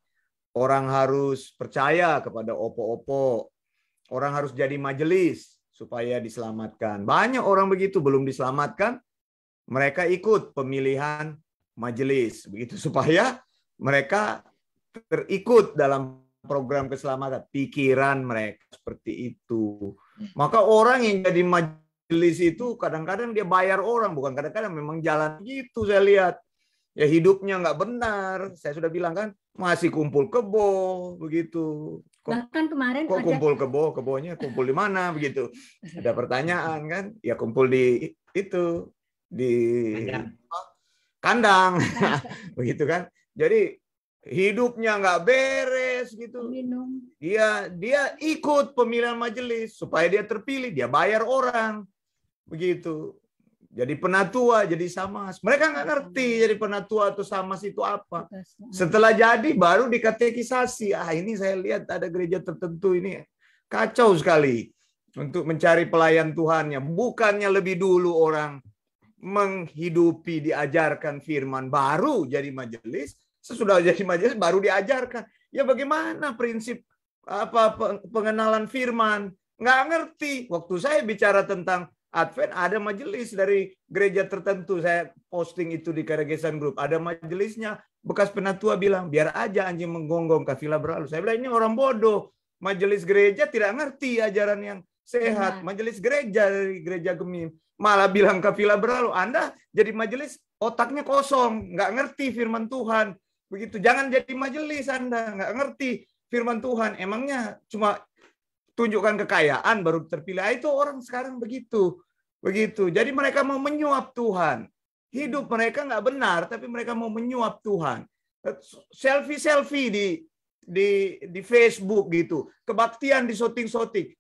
Orang harus percaya kepada opo-opo. Orang harus jadi majelis supaya diselamatkan. Banyak orang begitu belum diselamatkan, mereka ikut pemilihan majelis begitu supaya mereka terikut dalam program keselamatan. Pikiran mereka seperti itu. Maka orang yang jadi majelis itu kadang-kadang dia bayar orang, bukan kadang-kadang, memang jalan gitu saya lihat. Ya hidupnya nggak benar. Saya sudah bilang kan, masih kumpul kebo begitu. Bahkan kemarin kok kumpul kebonya kumpul di mana begitu. Ada pertanyaan kan? Ya kumpul di itu, di kandang. Begitu kan. Jadi hidupnya nggak beres gitu. Dia ikut pemilihan majelis supaya dia terpilih, dia bayar orang. Begitu. Jadi penatua, jadi samas. Mereka nggak ngerti jadi penatua atau samas itu apa. Setelah jadi baru dikatekisasi. Ini saya lihat ada gereja tertentu ini kacau sekali untuk mencari pelayan Tuhannya. Bukannya lebih dulu orang menghidupi, diajarkan firman, baru jadi majelis. Sesudah jadi majelis baru diajarkan. Ya bagaimana prinsip pengenalan firman? Nggak ngerti. Waktu saya bicara tentang Advent, ada majelis dari gereja tertentu. Saya posting itu di Karegesan Group. Ada majelisnya. Bekas penatua bilang, biar aja anjing menggonggong, kafilah berlalu. Saya bilang, ini orang bodoh. Majelis gereja tidak ngerti ajaran yang sehat. Majelis gereja dari gereja Gemim malah bilang kafilah berlalu. Anda jadi majelis, otaknya kosong. Nggak ngerti firman Tuhan. Begitu. Jangan jadi majelis Anda. Nggak ngerti firman Tuhan. Emangnya cuma tunjukkan kekayaan baru terpilih. Itu orang sekarang begitu. Jadi mereka mau menyuap Tuhan. Hidup mereka nggak benar, tapi mereka mau menyuap Tuhan. Selfie di Facebook gitu. Kebaktian di shooting.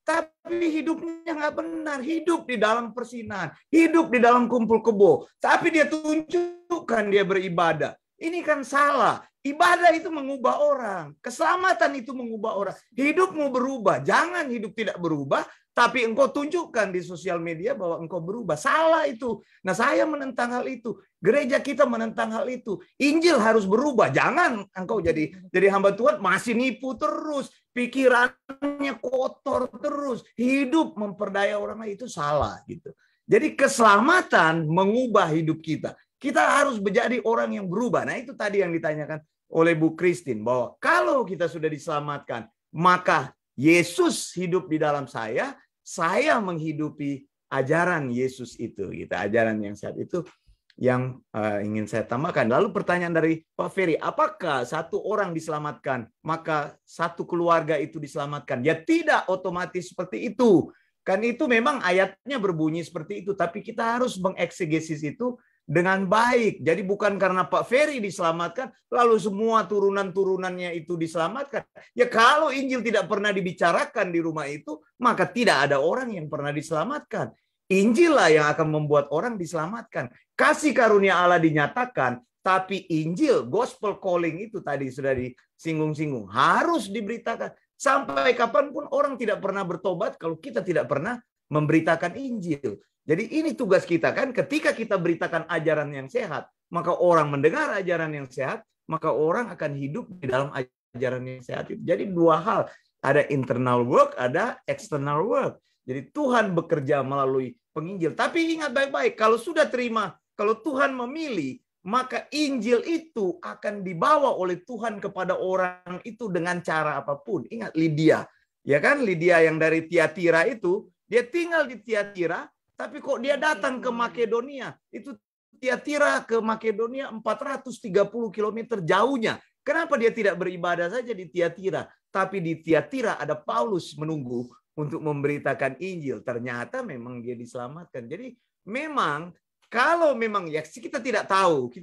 Tapi hidupnya nggak benar. Hidup di dalam persinahan. Hidup di dalam kumpul kebo. Tapi dia tunjukkan dia beribadah. Ini kan salah. Ibadah itu mengubah orang. Keselamatan itu mengubah orang. Hidupmu berubah. Jangan hidup tidak berubah, tapi engkau tunjukkan di sosial media bahwa engkau berubah. Salah itu. Nah, saya menentang hal itu. Gereja kita menentang hal itu. Injil harus berubah. Jangan engkau jadi hamba Tuhan masih nipu terus. Pikirannya kotor terus. Hidup memperdaya orang lain itu salah gitu. Jadi keselamatan mengubah hidup kita. Kita harus menjadi orang yang berubah. Nah, itu tadi yang ditanyakan oleh Bu Christine, bahwa kalau kita sudah diselamatkan, maka Yesus hidup di dalam saya menghidupi ajaran Yesus itu. Gitu. Ajaran yang sehat itu yang ingin saya tambahkan. Lalu pertanyaan dari Pak Ferry, apakah satu orang diselamatkan, maka satu keluarga itu diselamatkan? Ya tidak otomatis seperti itu. Kan itu memang ayatnya berbunyi seperti itu, tapi kita harus mengeksegesis itu dengan baik. Jadi bukan karena Pak Ferry diselamatkan, lalu semua turunan-turunannya itu diselamatkan. Ya kalau Injil tidak pernah dibicarakan di rumah itu, maka tidak ada orang yang pernah diselamatkan. Injil lah yang akan membuat orang diselamatkan. Kasih karunia Allah dinyatakan, tapi Injil, gospel calling itu tadi sudah disinggung-singgung. Harus diberitakan. Sampai kapanpun orang tidak pernah bertobat kalau kita tidak pernah memberitakan Injil. Jadi ini tugas kita kan, ketika kita beritakan ajaran yang sehat, maka orang mendengar ajaran yang sehat, maka orang akan hidup di dalam ajaran yang sehat itu. Jadi dua hal, ada internal work, ada external work. Jadi Tuhan bekerja melalui penginjil. Tapi ingat baik-baik, kalau sudah terima, kalau Tuhan memilih, maka Injil itu akan dibawa oleh Tuhan kepada orang itu dengan cara apapun. Ingat Lydia, ya kan? Lydia yang dari Tiatira itu, dia tinggal di Tiatira, tapi kok dia datang ke Makedonia. Itu Tiatira ke Makedonia 430 km jauhnya. Kenapa dia tidak beribadah saja di Tiatira? Tapi di Tiatira ada Paulus menunggu untuk memberitakan Injil. Ternyata memang dia diselamatkan. Jadi memang kalau memang ya kita tidak tahu,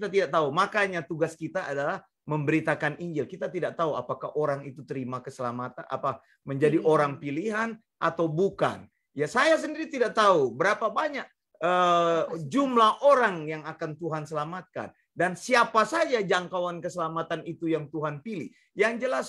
makanya tugas kita adalah memberitakan Injil. Kita tidak tahu apakah orang itu terima keselamatan, apa menjadi orang pilihan atau bukan. Ya saya sendiri tidak tahu berapa banyak jumlah orang yang akan Tuhan selamatkan dan siapa saja jangkauan keselamatan itu yang Tuhan pilih. Yang jelas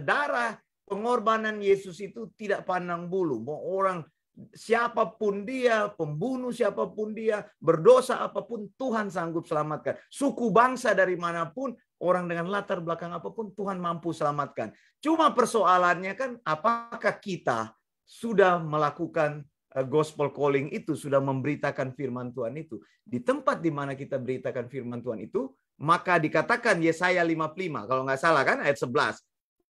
darah pengorbanan Yesus itu tidak pandang bulu. Mau orang siapapun dia, pembunuh siapapun dia, berdosa apapun, Tuhan sanggup selamatkan. Suku bangsa dari manapun, orang dengan latar belakang apapun, Tuhan mampu selamatkan. Cuma persoalannya kan, apakah kita sudah melakukan gospel calling itu, sudah memberitakan firman Tuhan itu. Di tempat di mana kita beritakan firman Tuhan itu, maka dikatakan Yesaya 55, kalau nggak salah kan, ayat 11.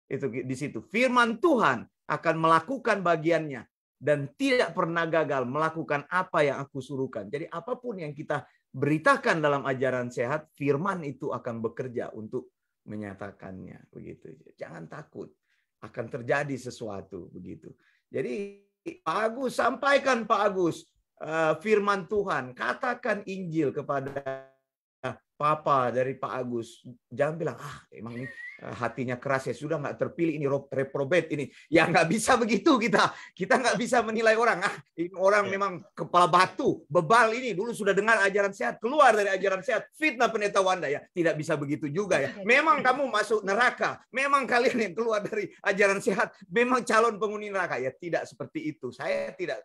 Itu di situ. Firman Tuhan akan melakukan bagiannya. Dan tidak pernah gagal melakukan apa yang aku suruhkan. Jadi apapun yang kita beritakan dalam ajaran sehat, firman itu akan bekerja untuk menyatakannya. Begitu. Jangan takut. Akan terjadi sesuatu. Begitu. Jadi Pak Agus, sampaikan Pak Agus firman Tuhan. Katakan Injil kepada Papa dari Pak Agus. Jangan bilang, emang ini hatinya keras ya, sudah nggak terpilih ini reprobate ini. Ya nggak bisa begitu kita nggak bisa menilai orang. Ini orang memang kepala batu, bebal ini dulu sudah dengar ajaran sehat, keluar dari ajaran sehat, fitnah pendeta Wanda ya. Tidak bisa begitu juga ya. Memang kamu masuk neraka, memang kalian yang keluar dari ajaran sehat, memang calon penghuni neraka ya. Tidak seperti itu. Saya tidak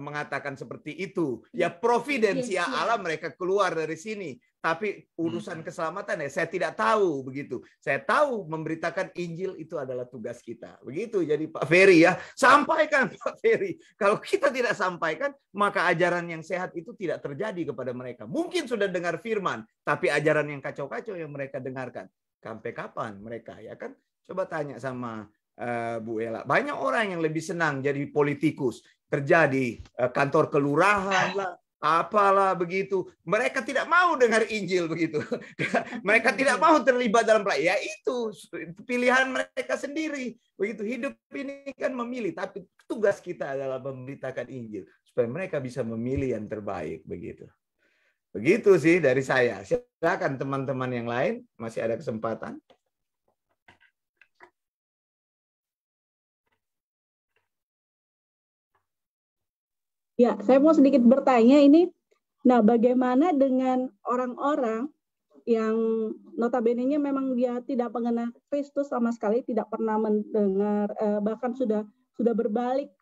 mengatakan seperti itu. Ya providensia Allah mereka keluar dari sini. Tapi urusan keselamatan ya saya tidak tahu begitu. Saya tahu memberitakan Injil itu adalah tugas kita. Begitu. Jadi Pak Ferry ya, sampaikan Pak Ferry. Kalau kita tidak sampaikan, maka ajaran yang sehat itu tidak terjadi kepada mereka. Mungkin sudah dengar firman, tapi ajaran yang kacau-kacau yang mereka dengarkan. Sampai kapan mereka ya kan? Coba tanya sama Bu Ella. Banyak orang yang lebih senang jadi politikus, kerja di kantor kelurahan lah, apalah begitu. Mereka tidak mau dengar Injil begitu. Mereka tidak mau terlibat dalam pelayanan. Ya itu pilihan mereka sendiri. Begitu hidup ini kan memilih, tapi tugas kita adalah memberitakan Injil supaya mereka bisa memilih yang terbaik begitu. Begitu sih dari saya. Silakan teman-teman yang lain, masih ada kesempatan. Ya, saya mau sedikit bertanya ini. Nah, bagaimana dengan orang-orang yang notabene-nya memang dia tidak mengenal Kristus sama sekali, tidak pernah mendengar, bahkan sudah berbalik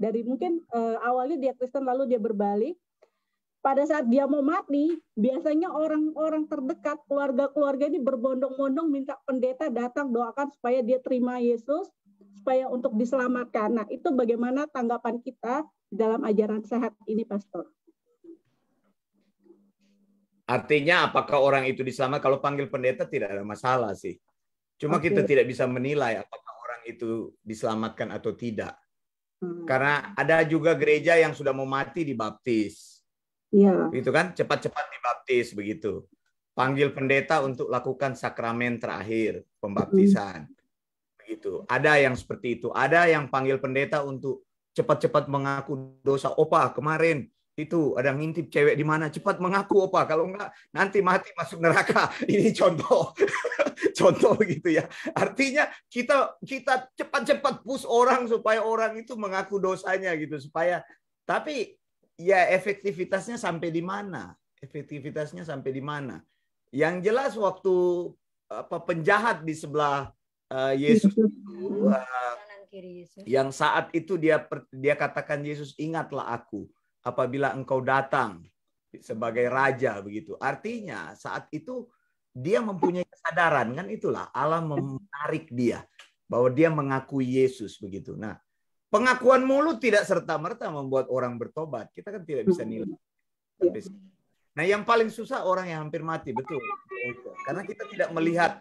dari mungkin awalnya dia Kristen lalu dia berbalik. Pada saat dia mau mati, biasanya orang-orang terdekat, keluarga-keluarga ini berbondong-bondong minta pendeta datang doakan supaya dia terima Yesus, supaya untuk diselamatkan. Nah, itu bagaimana tanggapan kita dalam ajaran sehat ini, Pastor? Artinya apakah orang itu diselamatkan? Kalau panggil pendeta tidak ada masalah sih. Cuma kita tidak bisa menilai apakah orang itu diselamatkan atau tidak. Karena ada juga gereja yang sudah mau mati dibaptis. Ya. Gitu kan? Cepat-cepat dibaptis begitu. Panggil pendeta untuk lakukan sakramen terakhir, pembaptisan. Begitu. Ada yang seperti itu. Ada yang panggil pendeta untuk cepat-cepat mengaku dosa. Opa, kemarin itu ada ngintip cewek di mana, cepat mengaku Opa, kalau enggak nanti mati masuk neraka. Ini contoh. Contoh begitu ya. Artinya kita cepat-cepat push orang supaya orang itu mengaku dosanya gitu, supaya tapi ya efektivitasnya sampai di mana? Efektivitasnya sampai di mana? Yang jelas waktu penjahat di sebelah Yesus itu yang saat itu dia katakan Yesus, ingatlah aku apabila engkau datang sebagai raja begitu. Artinya saat itu dia mempunyai kesadaran, kan itulah Allah menarik dia bahwa dia mengakui Yesus begitu. Nah, pengakuan mulut tidak serta-merta membuat orang bertobat. Kita kan tidak bisa nilai. Nah, yang paling susah orang yang hampir mati, betul. Karena kita tidak melihat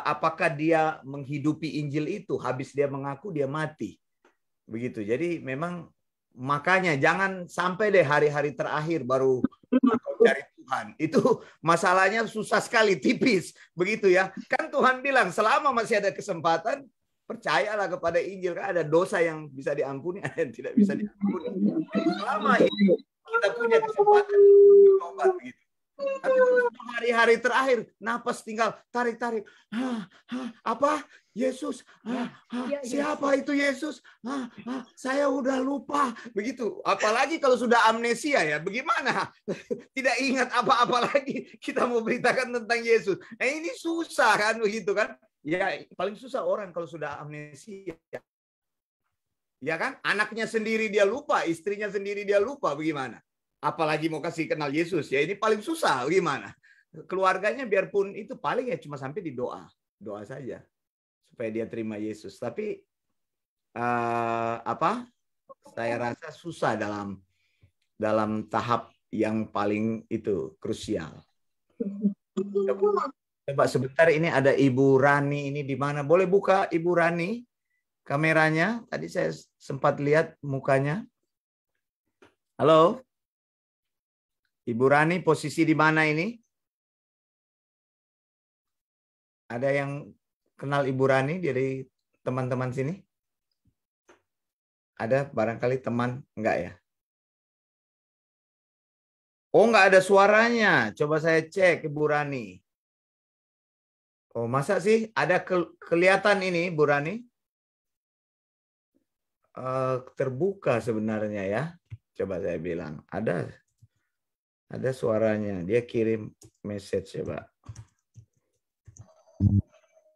apakah dia menghidupi Injil itu. Habis dia mengaku, dia mati. Begitu. Jadi memang makanya jangan sampai deh hari-hari terakhir baru cari Tuhan. Itu masalahnya susah sekali, tipis. Begitu ya. Kan Tuhan bilang selama masih ada kesempatan, percayalah kepada Injil. Kan ada dosa yang bisa diampuni, ada yang tidak bisa diampuni. Jadi selama kita punya kesempatan bertobat begitu. Tapi hari-hari terakhir, napas tinggal tarik-tarik. Apa? Yesus? Siapa itu Yesus? Saya udah lupa. Begitu. Apalagi kalau sudah amnesia ya, bagaimana? Tidak ingat apa-apa lagi. Kita mau beritakan tentang Yesus. Ini susah kan begitu kan? Ya paling susah orang kalau sudah amnesia. Ya kan? Anaknya sendiri dia lupa, istrinya sendiri dia lupa, bagaimana? Apalagi mau kasih kenal Yesus, ya ini paling susah, gimana? Keluarganya biarpun itu paling ya cuma sampai di doa saja supaya dia terima Yesus. Tapi saya rasa susah dalam tahap yang paling itu krusial. Coba sebentar, ini ada Ibu Rani ini di mana? Boleh buka Ibu Rani kameranya? Tadi saya sempat lihat mukanya. Halo. Ibu Rani, posisi di mana ini? Ada yang kenal Ibu Rani dari teman-teman sini? Ada barangkali teman? Enggak ya? Oh, enggak ada suaranya. Coba saya cek Ibu Rani. Oh, masa sih ada kelihatan ini Ibu Rani? Terbuka sebenarnya ya. Coba saya bilang. Ada suaranya. Dia kirim message coba.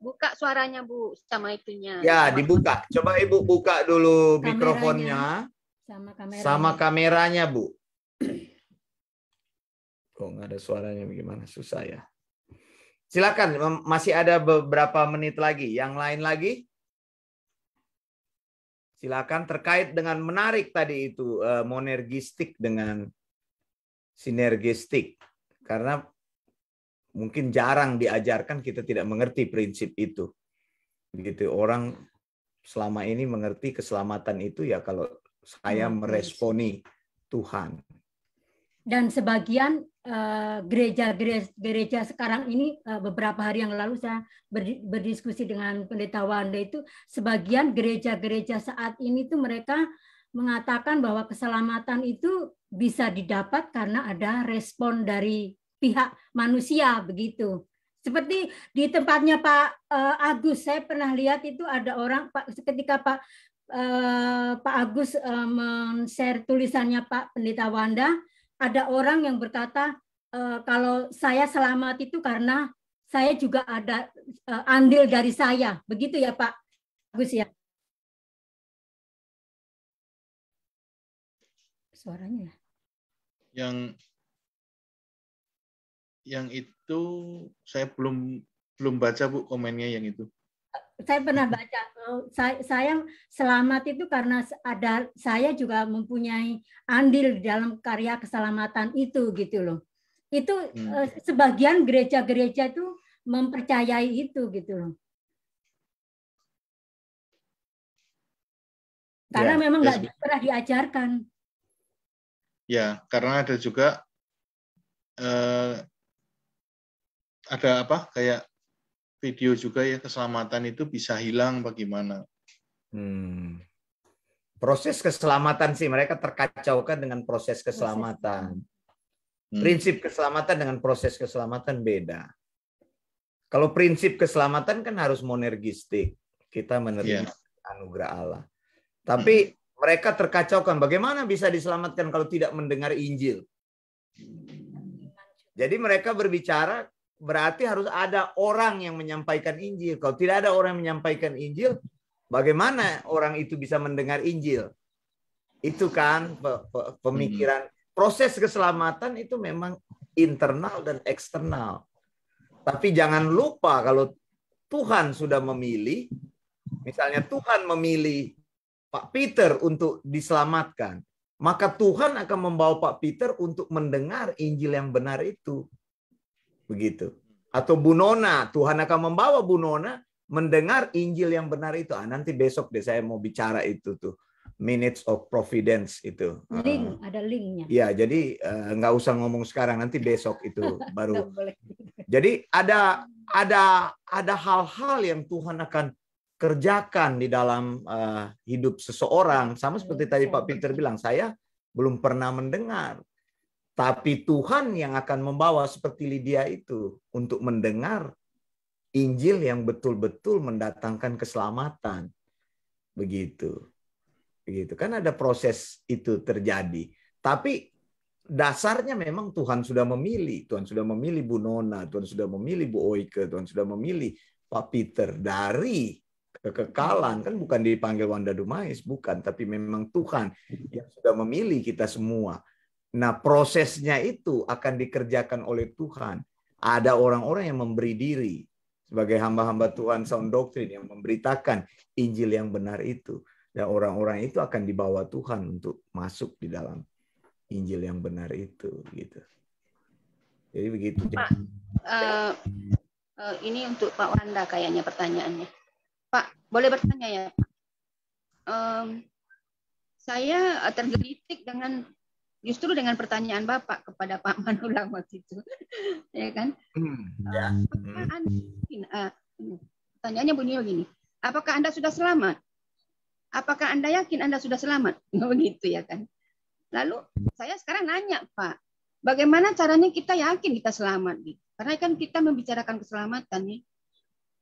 Buka suaranya Bu sama itunya. Ya, dibuka. Coba Ibu buka dulu mikrofonnya. Sama kameranya, Bu. Kok nggak ada suaranya bagaimana? Susah ya. Silakan, masih ada beberapa menit lagi. Yang lain lagi? Silakan, terkait dengan menarik tadi itu monergistik dengan sinergistik, karena mungkin jarang diajarkan, kita tidak mengerti prinsip itu. Begitu orang selama ini mengerti keselamatan itu ya kalau saya meresponi Tuhan. Dan sebagian gereja sekarang ini, beberapa hari yang lalu saya berdiskusi dengan Pendeta Wanda, itu sebagian gereja-gereja saat ini tuh mereka mengatakan bahwa keselamatan itu bisa didapat karena ada respon dari pihak manusia begitu. Seperti di tempatnya Pak Agus, saya pernah lihat itu ada orang ketika Pak Agus men-share tulisannya Pak Pendeta Wanda, ada orang yang berkata kalau saya selamat itu karena saya juga ada andil dari saya, begitu ya Pak Agus ya. Suaranya yang itu saya belum baca Bu komennya yang itu. Saya pernah baca, saya selamat itu karena saya juga mempunyai andil di dalam karya keselamatan itu gitu loh. Itu sebagian gereja-gereja itu mempercayai itu gitu loh. Karena memang nggak pernah diajarkan. Ya, karena ada juga ada kayak video juga ya, keselamatan itu bisa hilang bagaimana. Proses keselamatan sih mereka terkacaukan dengan proses keselamatan. Prinsip keselamatan dengan proses keselamatan beda. Kalau prinsip keselamatan kan harus monergistik. Kita menerima anugerah Allah. Tapi mereka terkacaukan. Bagaimana bisa diselamatkan kalau tidak mendengar Injil? Jadi mereka berbicara berarti harus ada orang yang menyampaikan Injil. Kalau tidak ada orang yang menyampaikan Injil, bagaimana orang itu bisa mendengar Injil? Itu kan pemikiran. Proses keselamatan itu memang internal dan eksternal. Tapi jangan lupa kalau Tuhan sudah memilih, misalnya Tuhan memilih Pak Peter untuk diselamatkan, maka Tuhan akan membawa Pak Peter untuk mendengar Injil yang benar itu. Begitu. Atau Bu Nona, Tuhan akan membawa Bu Nona mendengar Injil yang benar itu. Nanti besok deh saya mau bicara itu tuh. Minutes of Providence itu. Link, ada linknya. Ya, jadi nggak usah ngomong sekarang, nanti besok itu baru. Jadi ada hal-hal yang Tuhan akan kerjakan di dalam hidup seseorang. Sama seperti tadi Pak Peter bilang, saya belum pernah mendengar. Tapi Tuhan yang akan membawa seperti Lydia itu untuk mendengar Injil yang betul-betul mendatangkan keselamatan. Begitu. Begitu. Kan ada proses itu terjadi. Tapi dasarnya memang Tuhan sudah memilih. Tuhan sudah memilih Bu Nona, Tuhan sudah memilih Bu Oike, Tuhan sudah memilih Pak Peter dari kekekalan. Kan bukan dipanggil Wanda Dumais, bukan. Tapi memang Tuhan yang sudah memilih kita semua. Nah, prosesnya itu akan dikerjakan oleh Tuhan. Ada orang-orang yang memberi diri sebagai hamba-hamba Tuhan sound doctrine yang memberitakan Injil yang benar itu. Dan orang-orang itu akan dibawa Tuhan untuk masuk di dalam Injil yang benar itu, gitu. Jadi begitu. Pak, ini untuk Pak Wanda kayaknya pertanyaannya. Pak, boleh bertanya ya, Pak? Saya tergelitik justru dengan pertanyaan Bapak kepada Pak Manulang waktu itu, ya kan? Pertanyaannya bunyinya begini: apakah Anda sudah selamat? Apakah Anda yakin Anda sudah selamat? Begitu ya kan? Lalu saya sekarang nanya, Pak, bagaimana caranya kita yakin kita selamat? Gitu? Karena kan kita membicarakan keselamatan nih.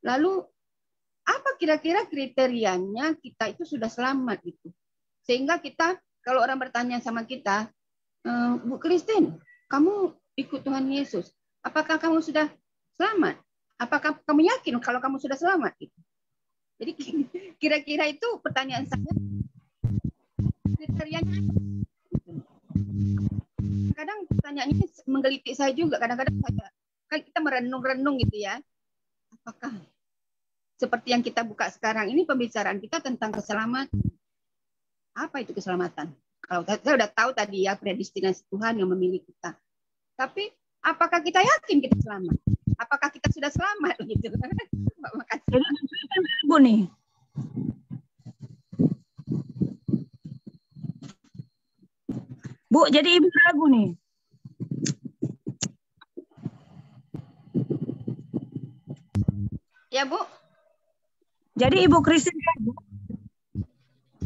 Lalu apa kira-kira kriterianya kita itu sudah selamat gitu? Sehingga kita, kalau orang bertanya sama kita, Bu Christine, kamu ikut Tuhan Yesus, apakah kamu sudah selamat? Apakah kamu yakin kalau kamu sudah selamat? Gitu. Jadi kira-kira itu pertanyaan saya. Kriterianya. Kadang pertanyaan ini menggelitik saya juga. Kadang-kadang kan kita merenung-renung gitu ya. Apakah seperti yang kita buka sekarang ini pembicaraan kita tentang keselamatan? Apa itu keselamatan? Kalau saya udah tahu tadi ya predestinasi Tuhan yang memilih kita. Tapi apakah kita yakin kita selamat? Apakah kita sudah selamat gitu? Makasih. Jadi Bu nih. Bu, jadi Ibu ragu nih. Ya, Bu. Jadi Ibu Christine ragu.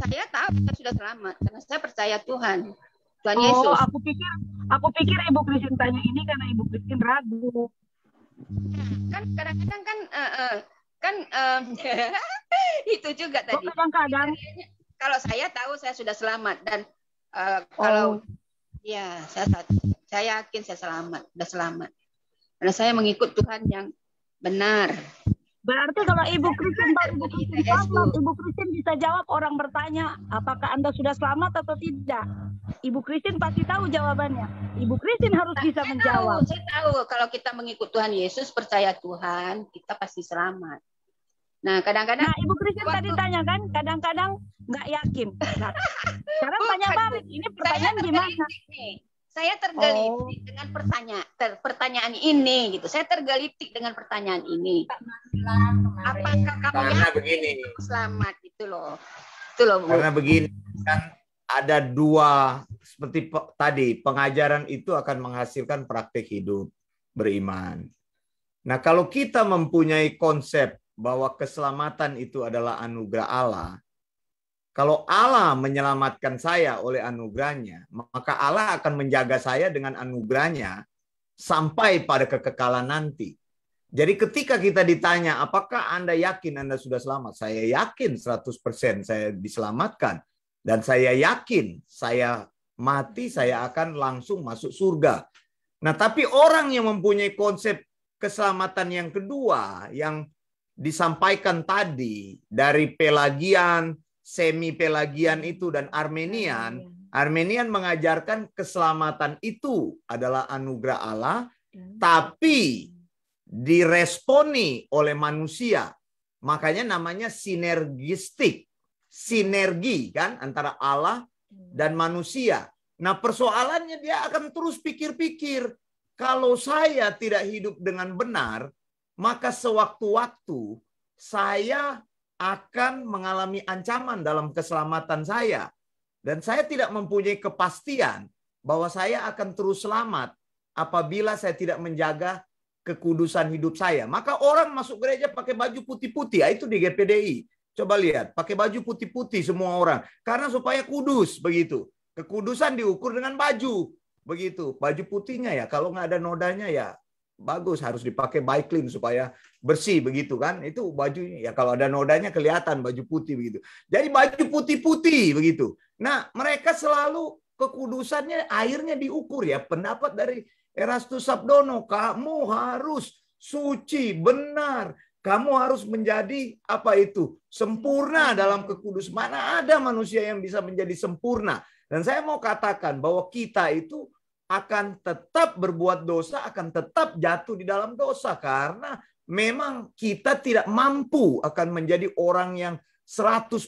Saya tahu saya sudah selamat karena saya percaya Tuhan Yesus. Oh, aku pikir Ibu Christine tanya ini karena Ibu Christine ragu. Kan kadang-kadang kan itu juga tadi. Kadang-kadang kalau saya tahu saya sudah selamat dan kalau ya saya yakin saya sudah selamat. Karena saya mengikut Tuhan yang benar. Berarti kalau Ibu Christine bisa jawab orang bertanya, apakah Anda sudah selamat atau tidak? Ibu Christine pasti tahu jawabannya. Ibu Christine harus bisa menjawab. Saya tahu kalau kita mengikut Tuhan Yesus, percaya Tuhan, kita pasti selamat. Nah, kadang-kadang Ibu Christine tadi tanya kan, kadang-kadang nggak yakin. Nah, sekarang tanya balik, ini pertanyaan gimana? Saya tergelitik dengan pertanyaan ini gitu. Saya tergelitik dengan pertanyaan ini. Apakah kamu yakin selamat itu loh. Itu loh, Bu. Karena begini kan ada dua seperti tadi, pengajaran itu akan menghasilkan praktik hidup beriman. Nah, kalau kita mempunyai konsep bahwa keselamatan itu adalah anugerah Allah, kalau Allah menyelamatkan saya oleh anugerahnya, maka Allah akan menjaga saya dengan anugerahnya sampai pada kekekalan nanti. Jadi ketika kita ditanya, apakah Anda yakin Anda sudah selamat? Saya yakin 100% saya diselamatkan. Dan saya yakin saya mati, saya akan langsung masuk surga. Nah, tapi orang yang mempunyai konsep keselamatan yang kedua, yang disampaikan tadi dari Pelagian, semi-Pelagian itu dan Armenian mengajarkan keselamatan itu adalah anugerah Allah, tapi diresponi oleh manusia. Makanya namanya sinergistik. Sinergi kan antara Allah dan manusia. Nah, persoalannya dia akan terus pikir-pikir, kalau saya tidak hidup dengan benar, maka sewaktu-waktu saya akan mengalami ancaman dalam keselamatan saya. Dan saya tidak mempunyai kepastian bahwa saya akan terus selamat apabila saya tidak menjaga kekudusan hidup saya. Maka orang masuk gereja pakai baju putih-putih. Itu di GPDI. Coba lihat, pakai baju putih-putih semua orang. Karena supaya kudus, begitu. Kekudusan diukur dengan baju. Begitu. Baju putihnya ya, kalau nggak ada nodanya ya bagus, harus dipakai by clean supaya bersih, begitu kan. Itu bajunya ya, kalau ada nodanya kelihatan baju putih begitu. Jadi baju putih-putih begitu. Nah, mereka selalu kekudusannya akhirnya diukur ya. Pendapat dari Erastus Sabdono, kamu harus suci, benar. Kamu harus menjadi apa itu? Sempurna dalam kekudusan. Mana ada manusia yang bisa menjadi sempurna? Dan saya mau katakan bahwa kita itu akan tetap berbuat dosa, akan tetap jatuh di dalam dosa. Karena memang kita tidak mampu akan menjadi orang yang 100%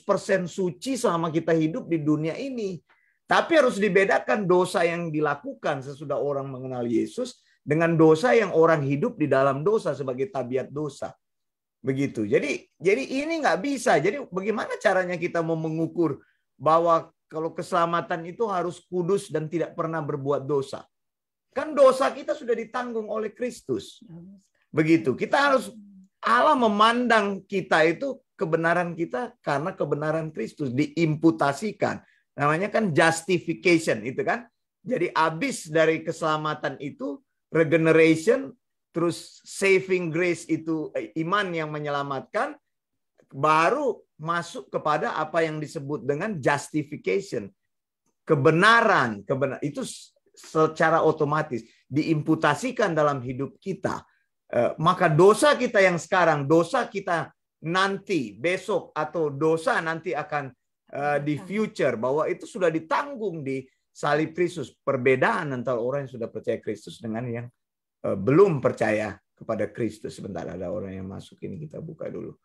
suci selama kita hidup di dunia ini. Tapi harus dibedakan dosa yang dilakukan sesudah orang mengenal Yesus dengan dosa yang orang hidup di dalam dosa sebagai tabiat dosa. Begitu. Jadi ini nggak bisa. Jadi bagaimana caranya kita mau mengukur bahwa kalau keselamatan itu harus kudus dan tidak pernah berbuat dosa? Kan dosa kita sudah ditanggung oleh Kristus. Begitu. Kita harus, Allah memandang kita itu, kebenaran kita karena kebenaran Kristus diimputasikan. Namanya kan justification itu kan. Jadi habis dari keselamatan itu regeneration, terus saving grace itu iman yang menyelamatkan, baru masuk kepada apa yang disebut dengan justification. Kebenaran itu secara otomatis diimputasikan dalam hidup kita. Maka dosa kita yang sekarang, dosa kita nanti, besok, atau dosa nanti akan di future, bahwa itu sudah ditanggung di salib Kristus. Perbedaan antara orang yang sudah percaya Kristus dengan yang belum percaya kepada Kristus. Sebentar, ada orang yang masuk ini, kita buka dulu.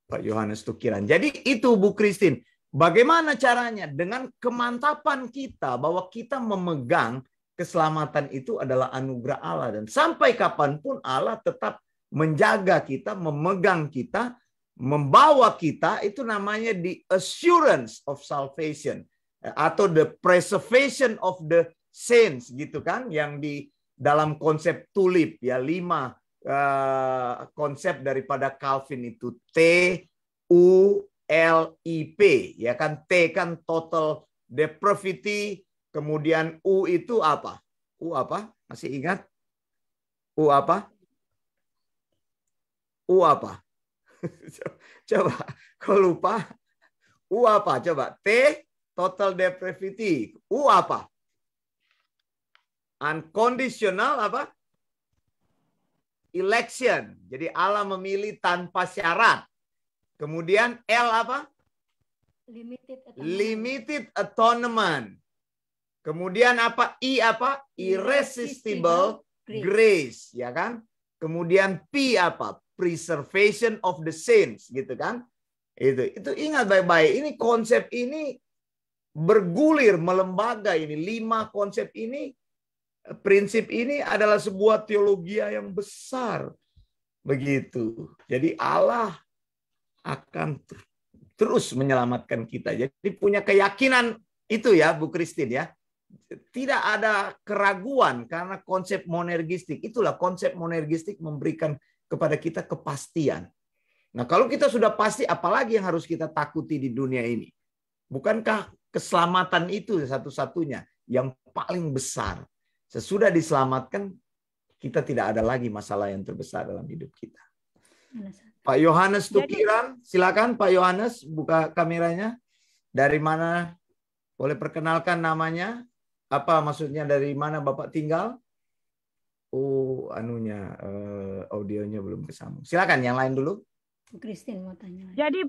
Pak Yohanes Tukiran. Jadi itu Bu Christine. Bagaimana caranya? Dengan kemantapan kita bahwa kita memegang keselamatan itu adalah anugerah Allah. Dan sampai kapanpun Allah tetap menjaga kita, memegang kita, membawa kita, itu namanya the assurance of salvation. Atau the preservation of the saints, gitu kan. Yang di dalam konsep tulip, ya 5 konsep daripada Calvin itu TULIP, ya kan. T kan total depravity, kemudian U itu apa? U apa? Masih ingat? U apa? U apa? Coba, kalau lupa, U apa? Coba, T total depravity, U apa? Unconditional apa? Election. Jadi Allah memilih tanpa syarat. Kemudian L apa? Limited atonement. Kemudian apa? I apa? Irresistible grace, ya kan? Kemudian P apa? Preservation of the saints, gitu kan? Itu ingat baik-baik. Ini konsep ini bergulir, melembaga ini. 5 konsep ini, prinsip ini adalah sebuah teologi yang besar. Begitu. Jadi Allah akan terus menyelamatkan kita. Jadi punya keyakinan itu ya Bu Christine ya. Tidak ada keraguan karena konsep monergistik. Itulah konsep monergistik memberikan kepada kita kepastian. Nah, kalau kita sudah pasti, apalagi yang harus kita takuti di dunia ini? Bukankah keselamatan itu satu-satunya yang paling besar? Sesudah diselamatkan, kita tidak ada lagi masalah yang terbesar dalam hidup kita. Pak Yohanes Tukiran, silakan Pak Yohanes, buka kameranya. Dari mana? Boleh perkenalkan namanya? Apa maksudnya, dari mana Bapak tinggal? Oh, audionya belum kesambung. Silakan yang lain dulu. Bu Christine mau tanya. Jadi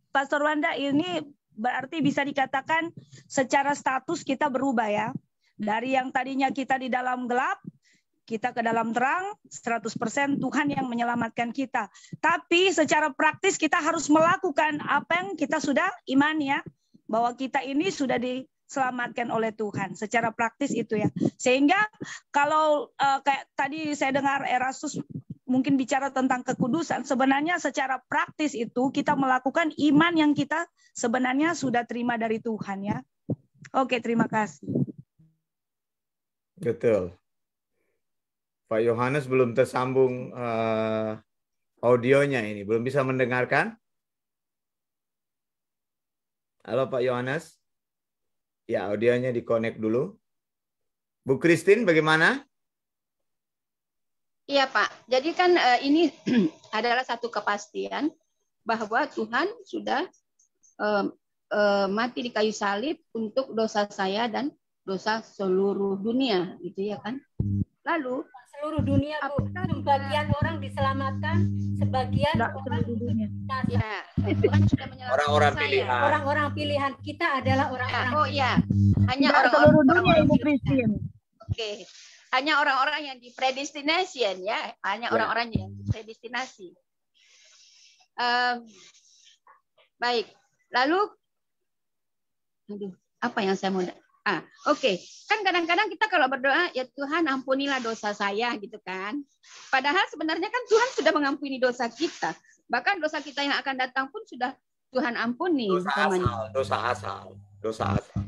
Pastor Wanda, ini berarti bisa dikatakan secara status kita berubah ya. Dari yang tadinya kita di dalam gelap, kita ke dalam terang, 100% Tuhan yang menyelamatkan kita. Tapi secara praktis kita harus melakukan apa yang kita sudah imani ya, bahwa kita ini sudah diselamatkan oleh Tuhan. Secara praktis itu ya. Sehingga kalau kayak tadi saya dengar Erastus mungkin bicara tentang kekudusan, sebenarnya secara praktis itu kita melakukan iman yang kita sebenarnya sudah terima dari Tuhan ya. Oke, terima kasih. Betul. Pak Yohanes belum tersambung audionya ini. Belum bisa mendengarkan? Halo Pak Yohanes. Ya, audionya di-connect dulu. Bu Christine, bagaimana? Iya Pak, jadi kan ini adalah satu kepastian bahwa Tuhan sudah mati di kayu salib untuk dosa saya dan dosa seluruh dunia, gitu ya kan? Lalu seluruh dunia Bu, sebagian orang diselamatkan, sebagian orang binasa. Ya, Tuhan sudah menyelamatkan Orang-orang saya. pilihan. Orang-orang pilihan kita adalah orang-orang. Oh iya, hanya Tidak seluruh dunia orang-orang Ibu Christine. Oke, hanya orang-orang yang dipredestination ya, hanya orang-orang yang dipredestinasi. Baik, lalu, aduh, apa yang saya mau? Oke. Kan kadang-kadang kita kalau berdoa, ya Tuhan ampunilah dosa saya gitu kan. Padahal sebenarnya kan Tuhan sudah mengampuni dosa kita. Bahkan dosa kita yang akan datang pun sudah Tuhan ampuni. Dosa asal.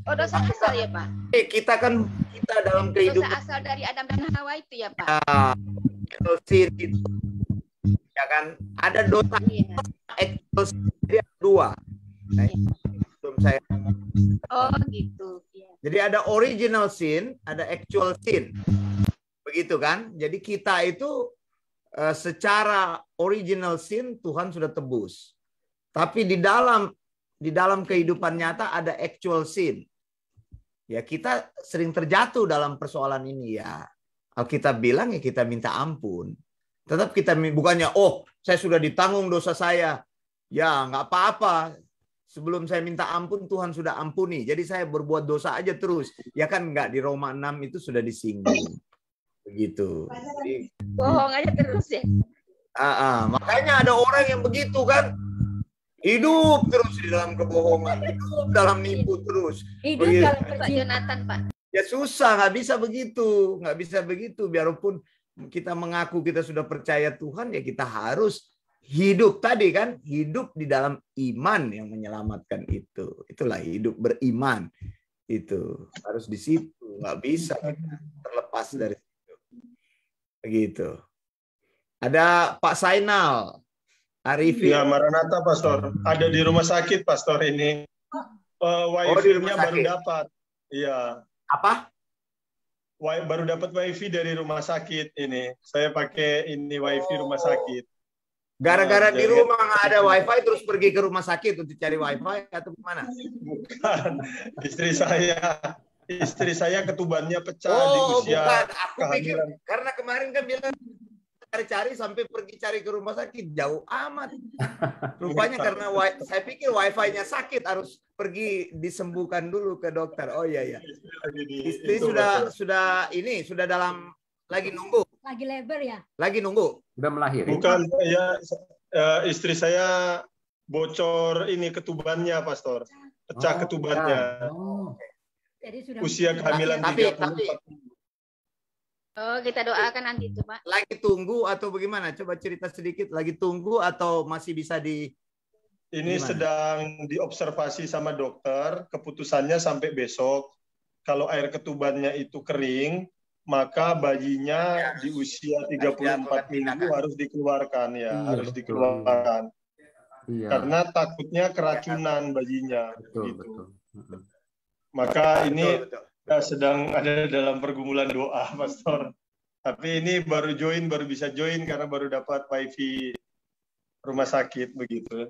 Oh, dosa asal ya Pak. Kita dalam kehidupan. Dosa asal dari Adam dan Hawa itu ya Pak. Sin itu. Ya kan? Ada dosa actual sin, jadi ada dua. Nah, belum saya ngomong. Oh gitu. Jadi ada original sin, ada actual sin. Begitu kan? Jadi kita itu secara original sin Tuhan sudah tebus. Tapi di dalam kehidupan nyata ada actual sin. Ya kita sering terjatuh dalam persoalan ini ya. Alkitab bilang ya kita minta ampun. Tetap kita bukannya saya sudah ditanggung dosa saya. Ya nggak apa-apa. Sebelum saya minta ampun, Tuhan sudah ampuni. Jadi saya berbuat dosa aja terus. Ya kan enggak, di Roma 6 itu sudah disinggung. Begitu. Jadi, bohong aja terus ya. Makanya ada orang yang begitu kan. Hidup terus di dalam kebohongan. Hidup dalam nipu terus. Hidup dalam Pak Jonathan Pak. Ya susah, nggak bisa begitu. Nggak bisa begitu. Biarpun kita mengaku kita sudah percaya Tuhan, ya kita harus hidup tadi kan, hidup di dalam iman yang menyelamatkan itu. Itulah hidup beriman. Itu harus di situ, nggak bisa terlepas dari situ. Begitu. Ada Pak Sainal Arifin. Ya, Maranatha Pastor. Ada di rumah sakit Pastor ini. Wifi-nya baru dapat. Iya. Apa? Baru dapat wifi dari rumah sakit ini. Saya pakai ini wifi rumah sakit. Gara-gara di rumah nggak ada wifi terus pergi ke rumah sakit untuk cari wifi atau gimana? Bukan, istri saya ketubannya pecah di usia bukan. Aku pikir kehamilan. karena kemarin kan bilang cari-cari sampai pergi cari ke rumah sakit jauh amat. Rupanya karena saya pikir wifi-nya sakit harus pergi disembuhkan dulu ke dokter. Oh iya. Istri sudah dalam lagi nunggu. Lagi labor ya? Lagi nunggu. Udah melahirkan. Bukan, ya istri saya bocor ini ketubannya, Pastor. Pecah ketubannya. Jadi sudah Usia kehamilan 34. Oh, kita doakan nanti itu, Pak. Lagi tunggu atau bagaimana? Coba cerita sedikit. Lagi tunggu atau masih bisa Ini sedang diobservasi sama dokter. Keputusannya sampai besok. Kalau air ketubannya itu kering, maka bayinya di usia 34 minggu harus dikeluarkan ya, harus dikeluarkan. Iya. Karena takutnya keracunan bayinya. Betul. Maka ini sedang ada dalam pergumulan doa, Pastor. Tapi ini baru bisa join karena baru dapat wifi rumah sakit begitu.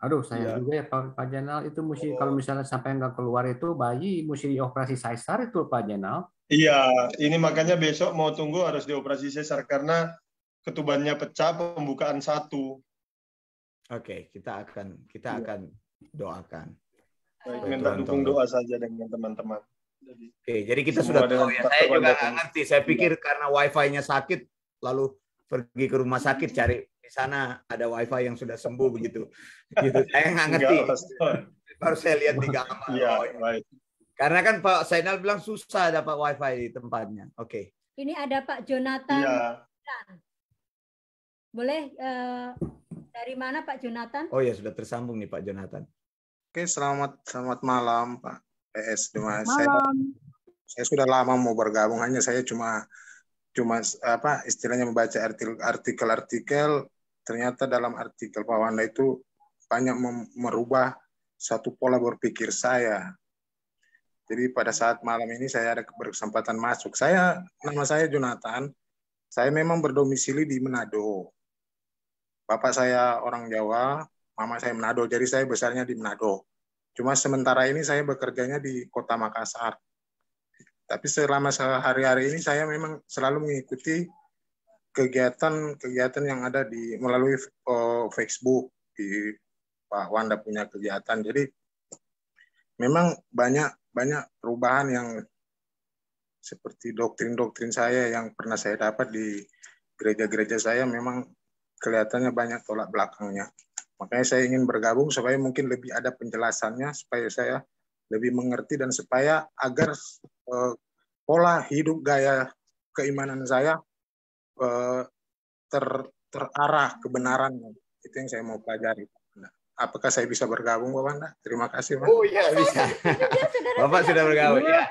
Aduh, sayang juga ya Pak Jenal. Itu mesti kalau misalnya sampai nggak keluar itu bayi mesti dioperasi sesar itu Pak Jenal. Iya, ini makanya besok mau tunggu harus dioperasi sesar karena ketubannya pecah, pembukaan 1. Oke, kita akan doakan. Minta dukung doa saja dengan teman-teman. Oke, jadi kita Semua sudah tahu dengan ya. faktor Saya juga pandang. nggak ngerti. Saya pikir karena wifi-nya sakit, lalu pergi ke rumah sakit cari di sana ada wifi yang sudah sembuh begitu. Gitu. Saya nggak ngerti. Enggak, Pastor. Baru saya lihat di gambar. Iya, Oh, ya. baik. Karena kan Pak Zainal bilang susah dapat wifi di tempatnya. Oke. Ini ada Pak Jonathan. Iya. Boleh dari mana Pak Jonathan? Oh ya, sudah tersambung nih Pak Jonathan. Oke, selamat malam Pak PS. Malam. Saya sudah lama mau bergabung, hanya saya cuma apa istilahnya membaca artikel. Ternyata dalam artikel Pak Wanda itu banyak merubah satu pola berpikir saya. Jadi pada saat malam ini saya ada berkesempatan masuk. Nama saya Jonathan. Saya memang berdomisili di Manado. Bapak saya orang Jawa, mama saya Manado, jadi saya besarnya di Manado. Cuma sementara ini saya bekerjanya di Kota Makassar. Tapi selama sehari-hari ini saya memang selalu mengikuti kegiatan yang ada melalui Facebook. Di Pak Wanda punya kegiatan. Jadi memang banyak perubahan yang seperti doktrin-doktrin saya yang pernah saya dapat di gereja-gereja saya memang kelihatannya banyak tolak belakangnya. Makanya saya ingin bergabung supaya mungkin lebih ada penjelasannya, supaya saya lebih mengerti dan supaya agar pola hidup gaya keimanan saya terarah kebenaran. Itu yang saya mau pelajari. Apakah saya bisa bergabung, Pak Wanda? Terima kasih, Pak. Oh iya, bisa. Bapak sudah bergabung ya.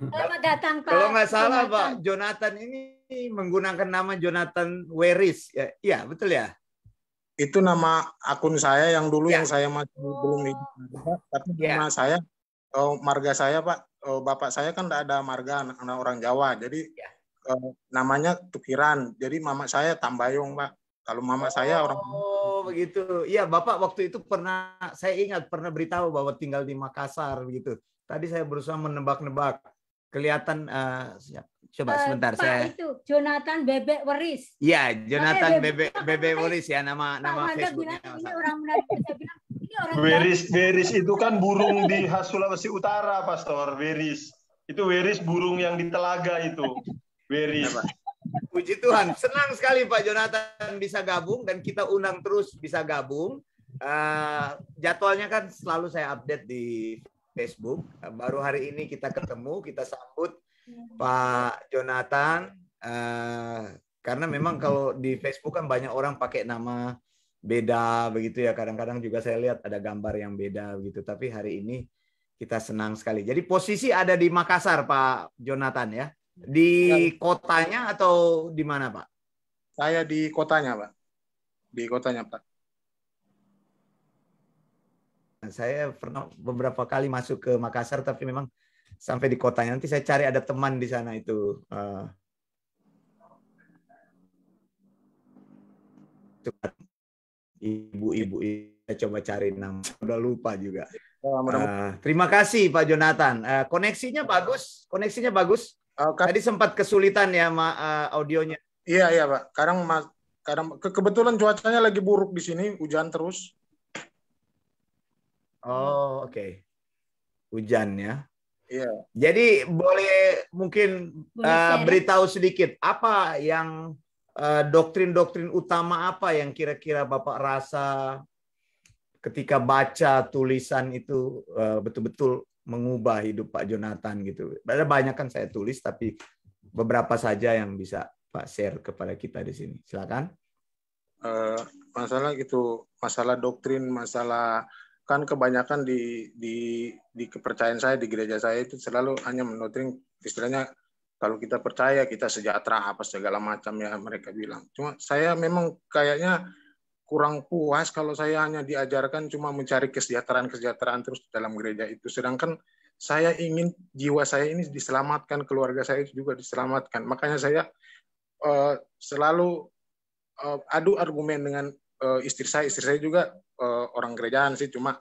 Selamat datang Pak. Kalau nggak salah Jonathan. Pak Jonathan ini menggunakan nama Jonathan Weris. Iya, betul ya? Itu nama akun saya yang dulu Ya. yang saya masih belum hidup. Tapi nama saya, marga saya Pak, bapak saya kan tidak ada marga anak orang Jawa. Jadi namanya tukiran. Jadi mama saya Tambayong, Pak. Kalau mama saya orang. Oh, begitu. Iya, Bapak waktu itu saya ingat pernah beritahu bahwa tinggal di Makassar begitu. Tadi saya berusaha menebak-nebak. Kelihatan coba sebentar Pak, saya. itu Jonathan Bebek Weris. Iya, Jonathan Bebek. Bebek Weris ya nama Pak Wanda Facebooknya. bilang ini orang Manado. Saya bilang ini orang Weris itu kan burung di khas Sulawesi Utara, Pastor. Weris. Itu weris burung yang di telaga itu. Weris. Puji Tuhan, senang sekali Pak Jonathan bisa gabung dan kita undang terus bisa gabung. Jadwalnya kan selalu saya update di Facebook. Baru hari ini kita ketemu, kita sambut Pak Jonathan. Karena memang kalau di Facebook kan banyak orang pakai nama beda begitu ya. Kadang-kadang juga saya lihat ada gambar yang beda begitu. Tapi hari ini kita senang sekali. Jadi posisi ada di Makassar Pak Jonathan ya. Di kotanya atau di mana, Pak? Saya di kotanya, Pak. Di kotanya, Pak. Saya pernah beberapa kali masuk ke Makassar, tapi memang sampai di kotanya. Nanti saya cari ada teman di sana itu. Ibu-ibu, saya coba cari nama. Udah lupa juga. Terima kasih, Pak Jonathan. Koneksinya bagus? Koneksinya bagus? Tadi sempat kesulitan ya audionya. Iya Pak. Kadang kebetulan cuacanya lagi buruk di sini, hujan terus. Oh oke. Hujan ya. Iya. Jadi boleh mungkin beritahu sedikit apa yang doktrin-doktrin utama apa yang kira-kira Bapak rasa ketika baca tulisan itu betul-betul mengubah hidup Pak Jonathan gitu. Ada banyak kan saya tulis, tapi beberapa saja yang bisa Pak share kepada kita di sini. Silakan. Masalah doktrin, masalah kan kebanyakan di kepercayaan saya di gereja saya itu selalu hanya mendoktrin istilahnya kalau kita percaya kita sejahtera apa segala macam ya mereka bilang. Cuma saya memang kayaknya kurang puas kalau saya hanya diajarkan cuma mencari kesejahteraan terus dalam gereja itu. Sedangkan saya ingin jiwa saya ini diselamatkan, keluarga saya juga diselamatkan. Makanya saya selalu adu argumen dengan istri saya. Istri saya juga orang gerejaan sih, cuma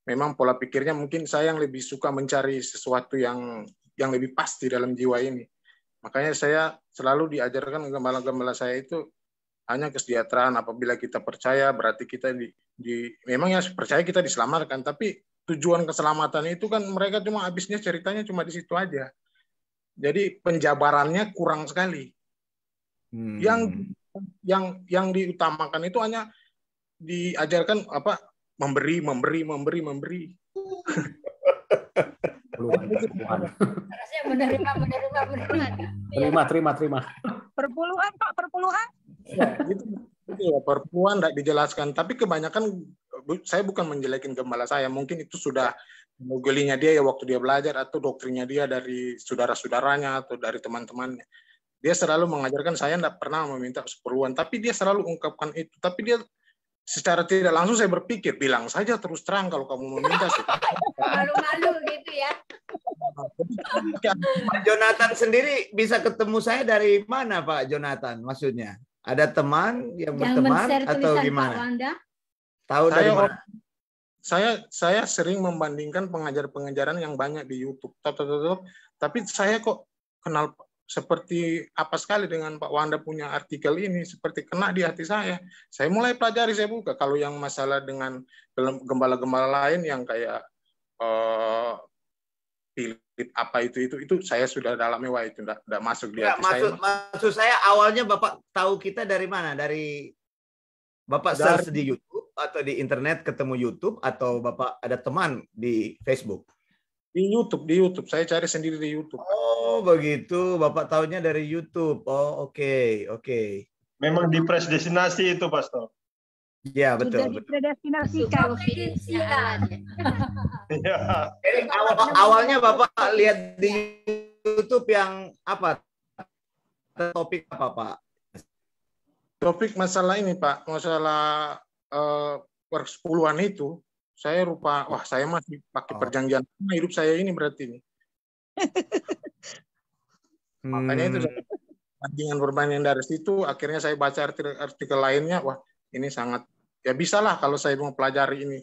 memang pola pikirnya mungkin saya yang lebih suka mencari sesuatu yang lebih pasti dalam jiwa ini. Makanya saya selalu diajarkan gembala-gembala saya itu hanya kesejahteraan. Apabila kita percaya berarti kita memang ya percaya kita diselamatkan, tapi tujuan keselamatan itu kan mereka cuma habisnya ceritanya cuma di situ aja. Jadi penjabarannya kurang sekali. Yang diutamakan itu hanya diajarkan apa memberi. Harusnya menerima. Terima. Perpuluhan Pak, perpuluhan. Ya, itu ya, perempuan tidak dijelaskan. Tapi kebanyakan saya bukan menjelekin gembala saya. Mungkin itu sudah gelinya dia ya waktu dia belajar atau doktrinnya dia dari saudara-saudaranya atau dari teman-temannya. Dia selalu mengajarkan saya tidak pernah meminta seperluan, tapi dia selalu ungkapkan itu. Tapi dia secara tidak langsung saya berpikir, bilang saja terus terang kalau kamu meminta. Malu-malu gitu ya. Pak Jonathan sendiri bisa ketemu saya dari mana, Pak Jonathan? Maksudnya ada teman yang berteman atau gimana? Tahu dari mana? Saya sering membandingkan pengajar-pengajaran yang banyak di YouTube. Tapi saya kok kenal seperti apa sekali dengan Pak Wanda punya artikel ini, seperti kena di hati saya. Saya mulai pelajari, saya buka. Kalau yang masalah dengan gembala-gembala lain yang kayak Philip apa itu saya sudah dalami, wah itu tidak masuk di hati saya. Maksud saya awalnya Bapak tahu kita dari mana? Dari Bapak search di YouTube atau di internet ketemu YouTube atau Bapak ada teman di Facebook? Di YouTube. Saya cari sendiri di YouTube. Oh, begitu. Bapak tahunya dari YouTube. Oh, oke. Memang dipredestinasi itu, Pastor. Ya, betul. Sudah dipredestinasikan. Ya. Jadi awalnya Bapak lihat di YouTube yang apa? Topik apa, Pak? Topik masalah ini, Pak. Masalah persepuluhan itu. Saya saya masih pakai perjanjian hidup saya ini berarti ini. Makanya itu perbandingan dari situ, akhirnya saya baca artikel lainnya, wah ini sangat, ya bisalah kalau saya mau pelajari ini.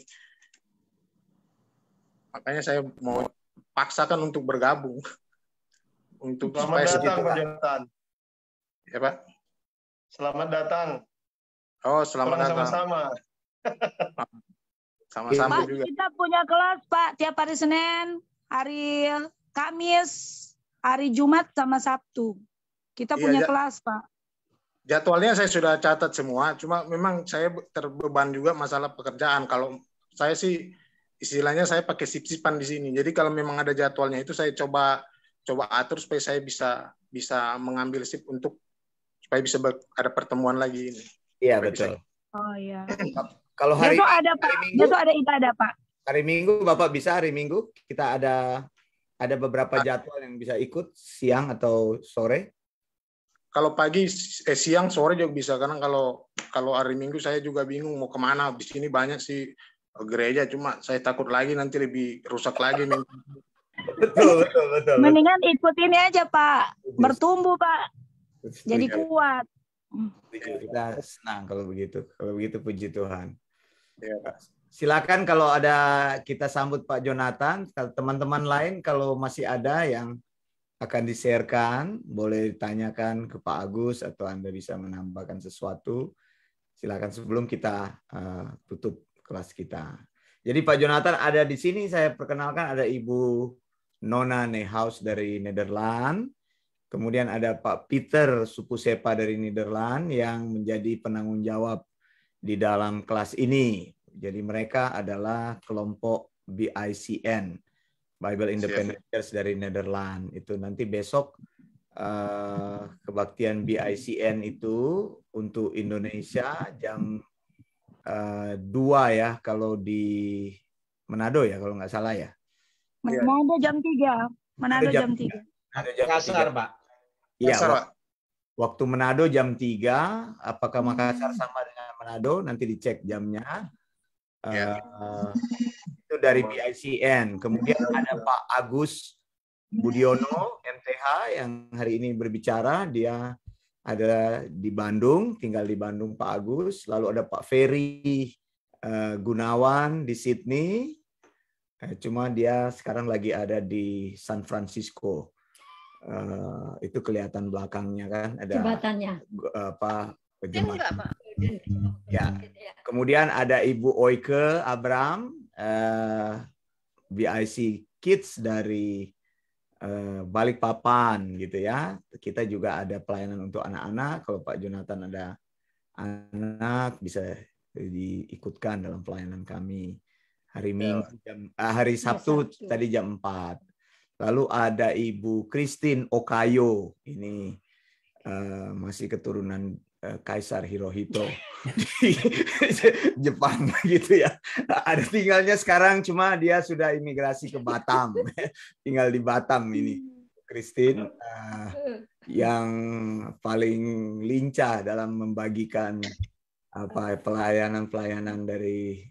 Makanya saya mau paksakan untuk bergabung. Selamat datang, Pak Jonathan. Ya, Pak. Selamat datang. Oh, selamat datang. Sama-sama. Sama-sama Pak, juga. kita punya kelas Pak tiap hari Senin, hari Kamis, hari Jumat sama Sabtu. Kita punya kelas Pak. Jadwalnya saya sudah catat semua, cuma memang saya terbeban juga masalah pekerjaan. Kalau saya sih istilahnya saya pakai sip-sipan di sini. Jadi kalau memang ada jadwalnya itu saya coba atur supaya saya bisa mengambil sip untuk supaya bisa ada pertemuan lagi ini. Iya, betul. Oh iya. Kalau hari Minggu ada ibadah, Pak. Hari Minggu Bapak bisa hari Minggu kita ada beberapa jadwal yang bisa ikut siang atau sore. Kalau pagi, siang, sore juga bisa. Karena kalau hari Minggu saya juga bingung mau kemana. Di sini banyak sih gereja, cuma saya takut lagi nanti lebih rusak lagi. Betul. Mendingan ikut ini aja Pak, bertumbuh Pak, jadi kuat. Kita senang kalau begitu puji Tuhan. Ya. Silakan kalau ada kita sambut Pak Jonathan. Teman-teman lain kalau masih ada yang akan di-sharekan, boleh ditanyakan ke Pak Agus atau Anda bisa menambahkan sesuatu. Silakan sebelum kita tutup kelas kita. Jadi Pak Jonathan ada di sini, saya perkenalkan ada Ibu Nona Nehaus dari Nederland. Kemudian ada Pak Peter Supusepa dari Nederland yang menjadi penanggung jawab di dalam kelas ini. Jadi mereka adalah kelompok BICN, Bible Independent Church dari Nederland. Itu nanti besok kebaktian BICN itu untuk Indonesia jam 2 ya, kalau di Manado ya, kalau nggak salah ya. Manado jam 3. Manado jam 3. Makassar, Pak. Iya, waktu Manado jam 3. Apakah Makassar sama dengan Manado? Nanti dicek jamnya. Itu dari BICN. Kemudian ada Pak Agus Budiono, MTH, yang hari ini berbicara. Dia ada di Bandung, tinggal di Bandung Pak Agus. Lalu ada Pak Ferry Gunawan di Sydney. Cuma dia sekarang lagi ada di San Francisco. Itu kelihatan belakangnya kan ada jembatannya. Jembatan. Ya. Kemudian ada Ibu Oike Abram BIC Kids dari Balikpapan gitu ya. Kita juga ada pelayanan untuk anak-anak. Kalau Pak Jonathan ada anak bisa diikutkan dalam pelayanan kami. Hari Sabtu tadi jam 4. Lalu ada Ibu Christine Okayo, ini masih keturunan Kaisar Hirohito di Jepang gitu ya. Ada tinggalnya sekarang, cuma dia sudah imigrasi ke Batam, tinggal di Batam ini. Christine yang paling lincah dalam membagikan pelayanan dari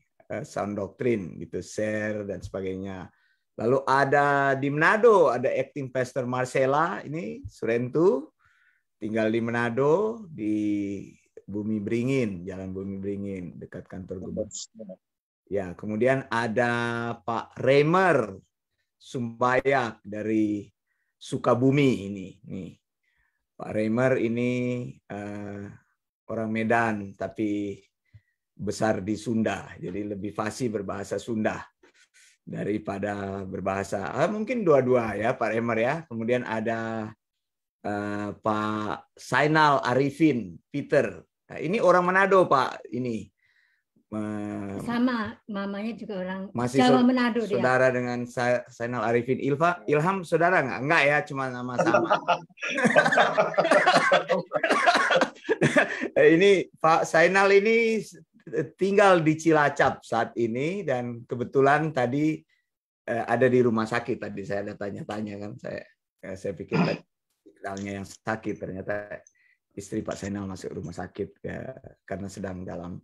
sound doctrine gitu, share dan sebagainya. Lalu ada di Manado, ada acting pastor Marcella ini Surentu, tinggal di Manado di Bumi Beringin, Jalan Bumi Beringin dekat kantor gubernur. Ya, kemudian ada Pak Remer Sumbayak dari Sukabumi ini. Nih. Pak Remer ini orang Medan tapi besar di Sunda, jadi lebih fasih berbahasa Sunda daripada berbahasa mungkin dua-dua ya Pak Remer ya. Kemudian ada Pak Sainal Arifin Peter. Nah, ini orang Manado Pak ini. Sama mamanya juga orang masih Jawa Manado dia. Saudara dengan Sainal Arifin. Ilham saudara nggak? Enggak ya, cuma nama sama. Ini Pak Sainal ini tinggal di Cilacap saat ini dan kebetulan tadi ada di rumah sakit. Tadi saya ada tanya-tanya kan, saya pikir kenalnya yang sakit, ternyata istri Pak Sainal masuk rumah sakit karena sedang dalam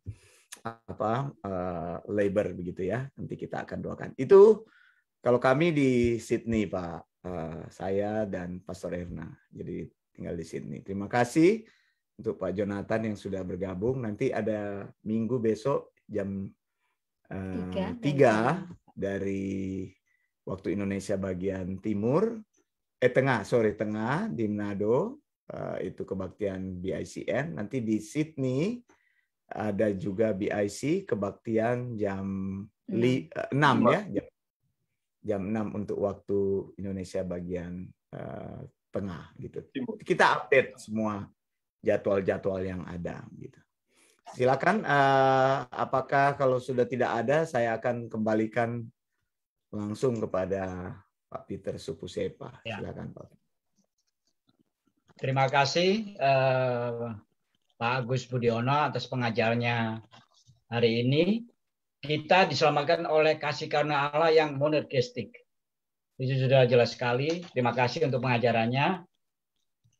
labor begitu ya. Nanti kita akan doakan. Itu kalau kami di Sydney Pak, saya dan Pastor Erna. Jadi tinggal di Sydney. Terima kasih untuk Pak Jonathan yang sudah bergabung. Nanti ada minggu besok jam 3 dari waktu Indonesia bagian timur. Tengah di Manado. Itu kebaktian BICN. Nanti di Sydney ada juga BIC kebaktian jam 6 ya. Jam 6 untuk waktu Indonesia bagian tengah gitu. Kita update semua jadwal-jadwal yang ada gitu. Silakan apakah kalau sudah tidak ada saya akan kembalikan langsung kepada Pak Peter Supusepa. Silakan Pak. Terima kasih Pak Agus Budiono atas pengajarnya hari ini. Kita diselamatkan oleh kasih karunia Allah yang monergistik. Itu sudah jelas sekali. Terima kasih untuk pengajarannya.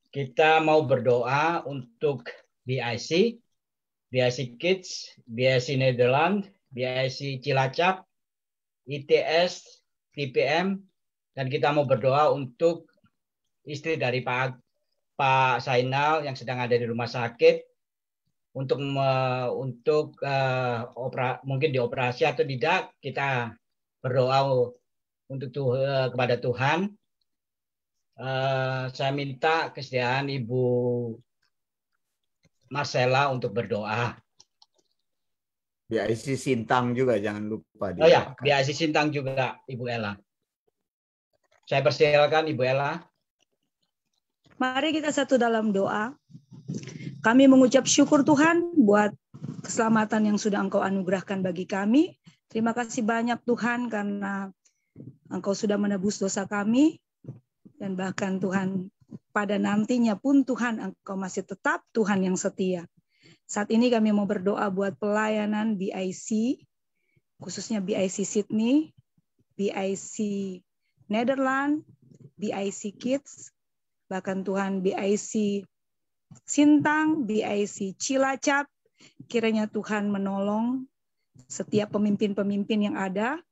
Kita mau berdoa untuk BIC, BIC Kids, BIC Nederland, BIC Cilacap, ITS, TPM, dan kita mau berdoa untuk istri dari Pak Sainal yang sedang ada di rumah sakit untuk mungkin dioperasi atau tidak. Kita berdoa untuk kepada Tuhan. Saya minta kesediaan Ibu Marcella untuk berdoa. BIC Sintang juga jangan lupa. Oh ya, BIC Sintang juga Ibu Ella. Saya persilakan Ibu Ella. Mari kita satu dalam doa. Kami mengucap syukur Tuhan buat keselamatan yang sudah Engkau anugerahkan bagi kami. Terima kasih banyak Tuhan karena Engkau sudah menebus dosa kami. Dan bahkan Tuhan pada nantinya pun Tuhan Engkau masih tetap Tuhan yang setia. Saat ini kami mau berdoa buat pelayanan BIC, khususnya BIC Sydney, BIC Nederland, BIC Kids, bahkan Tuhan BIC Sintang, BIC Cilacap, kiranya Tuhan menolong setiap pemimpin-pemimpin yang ada,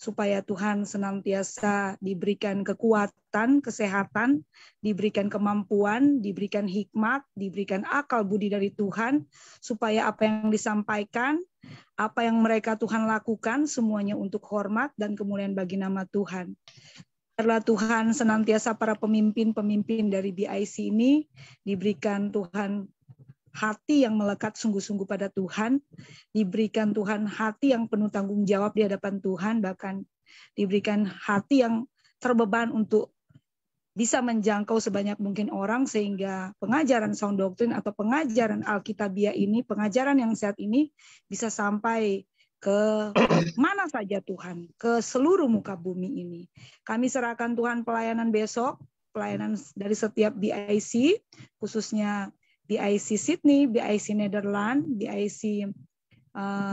supaya Tuhan senantiasa diberikan kekuatan, kesehatan, diberikan kemampuan, diberikan hikmat, diberikan akal budi dari Tuhan, supaya apa yang disampaikan, apa yang mereka Tuhan lakukan, semuanya untuk hormat dan kemuliaan bagi nama Tuhan. Biarlah Tuhan senantiasa para pemimpin-pemimpin dari BIC ini diberikan Tuhan hati yang melekat sungguh-sungguh pada Tuhan, diberikan Tuhan hati yang penuh tanggung jawab di hadapan Tuhan, bahkan diberikan hati yang terbeban untuk bisa menjangkau sebanyak mungkin orang, sehingga pengajaran sound doctrine atau pengajaran Alkitabiah ini, pengajaran yang sehat ini bisa sampai ke mana saja Tuhan, ke seluruh muka bumi ini. Kami serahkan Tuhan pelayanan besok, pelayanan dari setiap BIC, khususnya BIC Sydney, BIC Nederland, BIC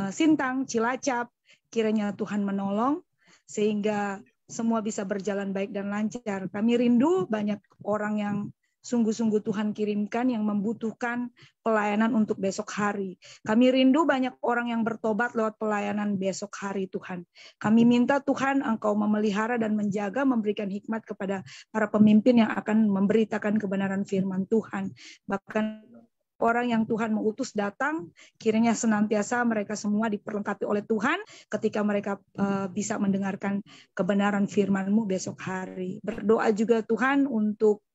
Sintang, Cilacap, kiranya Tuhan menolong sehingga semua bisa berjalan baik dan lancar. Kami rindu banyak orang yang sungguh-sungguh Tuhan kirimkan yang membutuhkan pelayanan untuk besok hari. Kami rindu banyak orang yang bertobat lewat pelayanan besok hari Tuhan. Kami minta Tuhan Engkau memelihara dan menjaga, memberikan hikmat kepada para pemimpin yang akan memberitakan kebenaran firman Tuhan. Bahkan orang yang Tuhan mengutus datang, kiranya senantiasa mereka semua diperlengkapi oleh Tuhan ketika mereka bisa mendengarkan kebenaran firman-Mu besok hari. Berdoa juga Tuhan untuk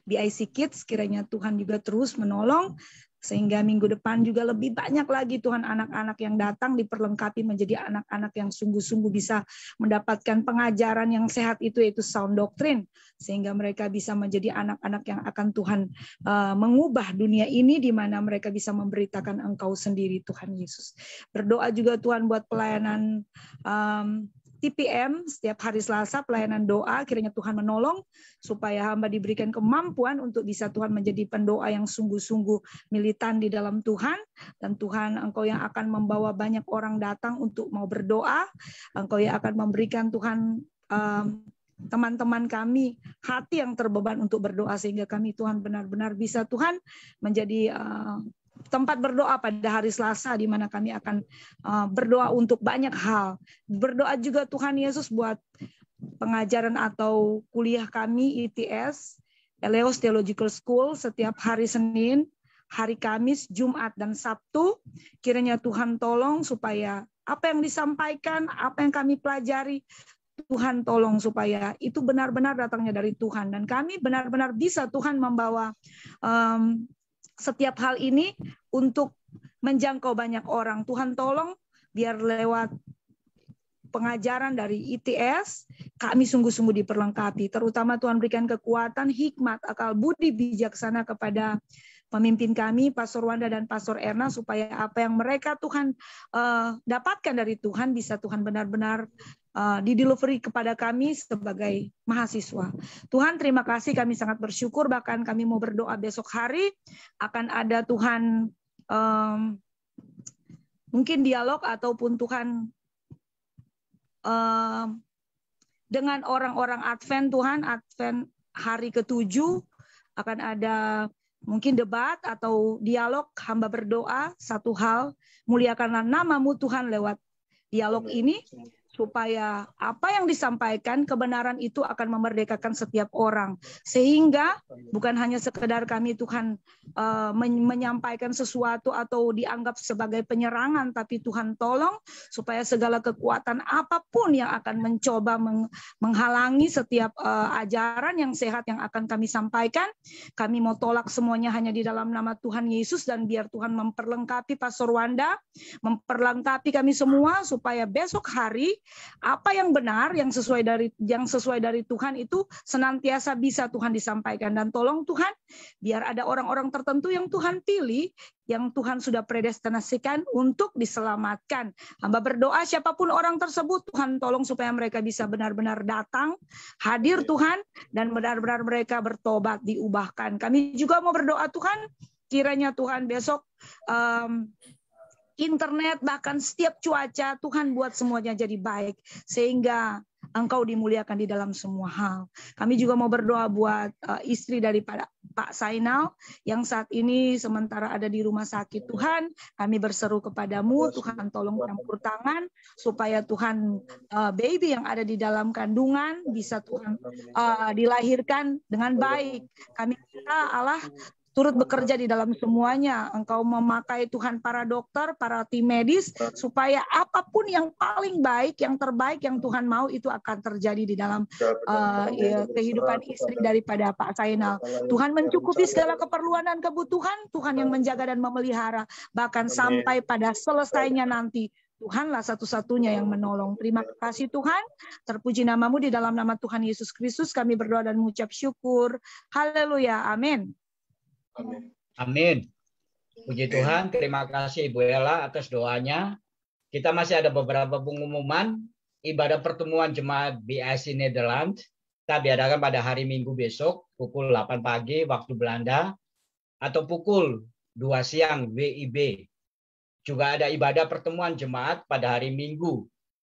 BIC Kids, kiranya Tuhan juga terus menolong, sehingga minggu depan juga lebih banyak lagi Tuhan anak-anak yang datang diperlengkapi menjadi anak-anak yang sungguh-sungguh bisa mendapatkan pengajaran yang sehat itu, yaitu sound doctrine, sehingga mereka bisa menjadi anak-anak yang akan Tuhan mengubah dunia ini, di mana mereka bisa memberitakan Engkau sendiri Tuhan Yesus. Berdoa juga Tuhan buat pelayanan TPM setiap hari Selasa, pelayanan doa, kiranya Tuhan menolong supaya hamba diberikan kemampuan untuk bisa Tuhan menjadi pendoa yang sungguh-sungguh militan di dalam Tuhan, dan Tuhan Engkau yang akan membawa banyak orang datang untuk mau berdoa. Engkau yang akan memberikan Tuhan teman-teman kami hati yang terbeban untuk berdoa, sehingga kami Tuhan benar-benar bisa Tuhan menjadi tempat berdoa pada hari Selasa, di mana kami akan berdoa untuk banyak hal. Berdoa juga Tuhan Yesus buat pengajaran atau kuliah kami ITS, Eleos Theological School, setiap hari Senin, hari Kamis, Jumat, dan Sabtu. Kiranya Tuhan tolong supaya apa yang disampaikan, apa yang kami pelajari, Tuhan tolong supaya itu benar-benar datangnya dari Tuhan. Dan kami benar-benar bisa Tuhan membawa setiap hal ini untuk menjangkau banyak orang. Tuhan tolong biar lewat pengajaran dari ITS kami sungguh-sungguh diperlengkapi. Terutama Tuhan berikan kekuatan, hikmat, akal budi bijaksana kepada pemimpin kami, Pastor Wanda dan Pastor Erna, supaya apa yang mereka Tuhan dapatkan dari Tuhan bisa Tuhan benar-benar di-delivery kepada kami sebagai mahasiswa. Tuhan, terima kasih, kami sangat bersyukur, bahkan kami mau berdoa besok hari akan ada Tuhan mungkin dialog ataupun Tuhan dengan orang-orang Advent, Tuhan, Advent hari ke-7 akan ada mungkin debat atau dialog, hamba berdoa satu hal, muliakanlah nama-Mu Tuhan lewat dialog ini, supaya apa yang disampaikan, kebenaran itu akan memerdekakan setiap orang. Sehingga bukan hanya sekedar kami Tuhan menyampaikan sesuatu atau dianggap sebagai penyerangan, tapi Tuhan tolong supaya segala kekuatan apapun yang akan mencoba menghalangi setiap ajaran yang sehat yang akan kami sampaikan, kami mau tolak semuanya hanya di dalam nama Tuhan Yesus, dan biar Tuhan memperlengkapi Pastor Wanda, memperlengkapi kami semua supaya besok hari apa yang benar, yang sesuai dari Tuhan itu senantiasa bisa Tuhan disampaikan. Dan tolong Tuhan, biar ada orang-orang tertentu yang Tuhan pilih, yang Tuhan sudah predestinasikan untuk diselamatkan. Hamba berdoa siapapun orang tersebut, Tuhan tolong supaya mereka bisa benar-benar datang, hadir Tuhan, dan benar-benar mereka bertobat, diubahkan. Kami juga mau berdoa Tuhan, kiranya Tuhan besok internet, bahkan setiap cuaca, Tuhan buat semuanya jadi baik, sehingga Engkau dimuliakan di dalam semua hal. Kami juga mau berdoa buat istri daripada Pak Sainal, yang saat ini sementara ada di rumah sakit. Tuhan, kami berseru kepadamu, Tuhan tolong campur tangan, supaya Tuhan baby yang ada di dalam kandungan bisa Tuhan dilahirkan dengan baik. Kami minta Allah turut bekerja di dalam semuanya. Engkau memakai Tuhan para dokter, para tim medis, supaya apapun yang paling baik, yang terbaik yang Tuhan mau itu akan terjadi di dalam kehidupan istri daripada Pak Sainal. Tuhan mencukupi segala keperluan dan kebutuhan, Tuhan yang menjaga dan memelihara, bahkan sampai pada selesainya nanti Tuhanlah satu-satunya yang menolong. Terima kasih Tuhan. Terpuji namamu, di dalam nama Tuhan Yesus Kristus kami berdoa dan mengucap syukur. Haleluya. Amin. Amin. Amin. Puji Tuhan. Terima kasih Ibu Ella atas doanya. Kita masih ada beberapa pengumuman. Ibadah pertemuan jemaat BIC Nederland kita diadakan pada hari Minggu besok pukul 8 pagi waktu Belanda atau pukul 2 siang WIB. Juga ada ibadah pertemuan jemaat pada hari Minggu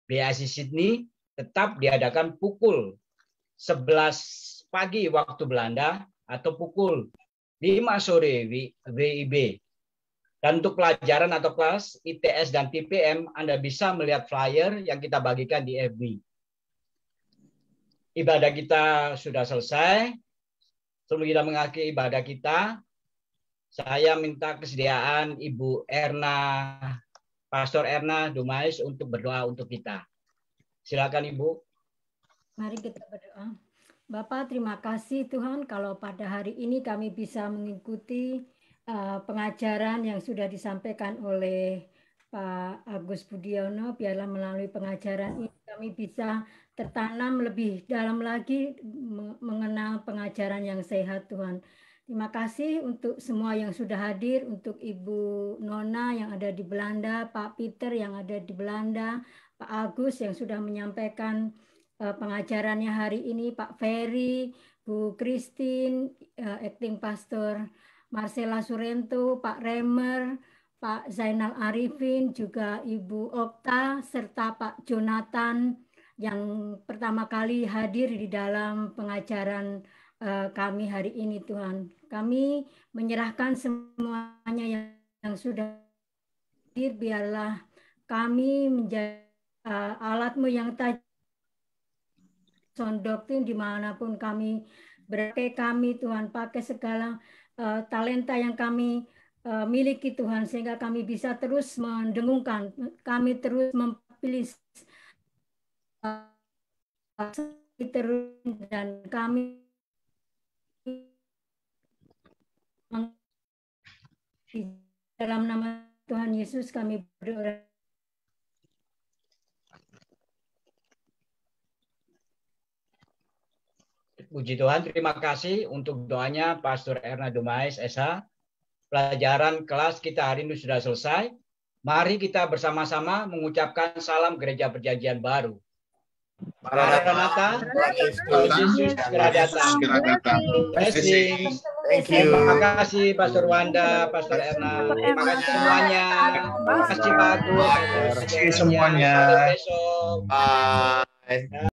BIC Sydney tetap diadakan pukul 11 pagi waktu Belanda atau pukul 5 sore WIB. Dan untuk pelajaran atau kelas ITS dan TPM, Anda bisa melihat flyer yang kita bagikan di FB. Ibadah kita sudah selesai. Sebelum kita mengakhiri ibadah kita, saya minta kesediaan Ibu Erna, Pastor Erna Dumais untuk berdoa untuk kita. Silakan Ibu. Mari kita berdoa. Bapak, terima kasih Tuhan kalau pada hari ini kami bisa mengikuti pengajaran yang sudah disampaikan oleh Pak Agus Budiono. Biarlah melalui pengajaran ini kami bisa tertanam lebih dalam lagi mengenal pengajaran yang sehat Tuhan. Terima kasih untuk semua yang sudah hadir, untuk Ibu Nona yang ada di Belanda, Pak Peter yang ada di Belanda, Pak Agus yang sudah menyampaikan pengajarannya hari ini, Pak Ferry, Bu Christine, Acting Pastor Marcella Surento, Pak Remer, Pak Zainal Arifin, juga Ibu Okta, serta Pak Jonathan yang pertama kali hadir di dalam pengajaran kami hari ini Tuhan. Kami menyerahkan semuanya yang sudah hadir, biarlah kami menjadi alat-Mu yang tajam doktrin dimanapun kami berada. Kami Tuhan pakai segala talenta yang kami miliki Tuhan, sehingga kami bisa terus mendengungkan, kami terus memilih terus, dan kami dalam nama Tuhan Yesus kami berdoa. Puji Tuhan, terima kasih untuk doanya Pastor Erna Dumais, SH. Pelajaran kelas kita hari ini sudah selesai. Mari kita bersama-sama mengucapkan salam Gereja Perjanjian Baru. Maranatha, Yesus segera datang. Thank you. Terima kasih Pastor Wanda, Pastor Erna. Terima kasih semuanya. Terima kasih Pak Agus. Terima kasih semuanya. Besok. Bye.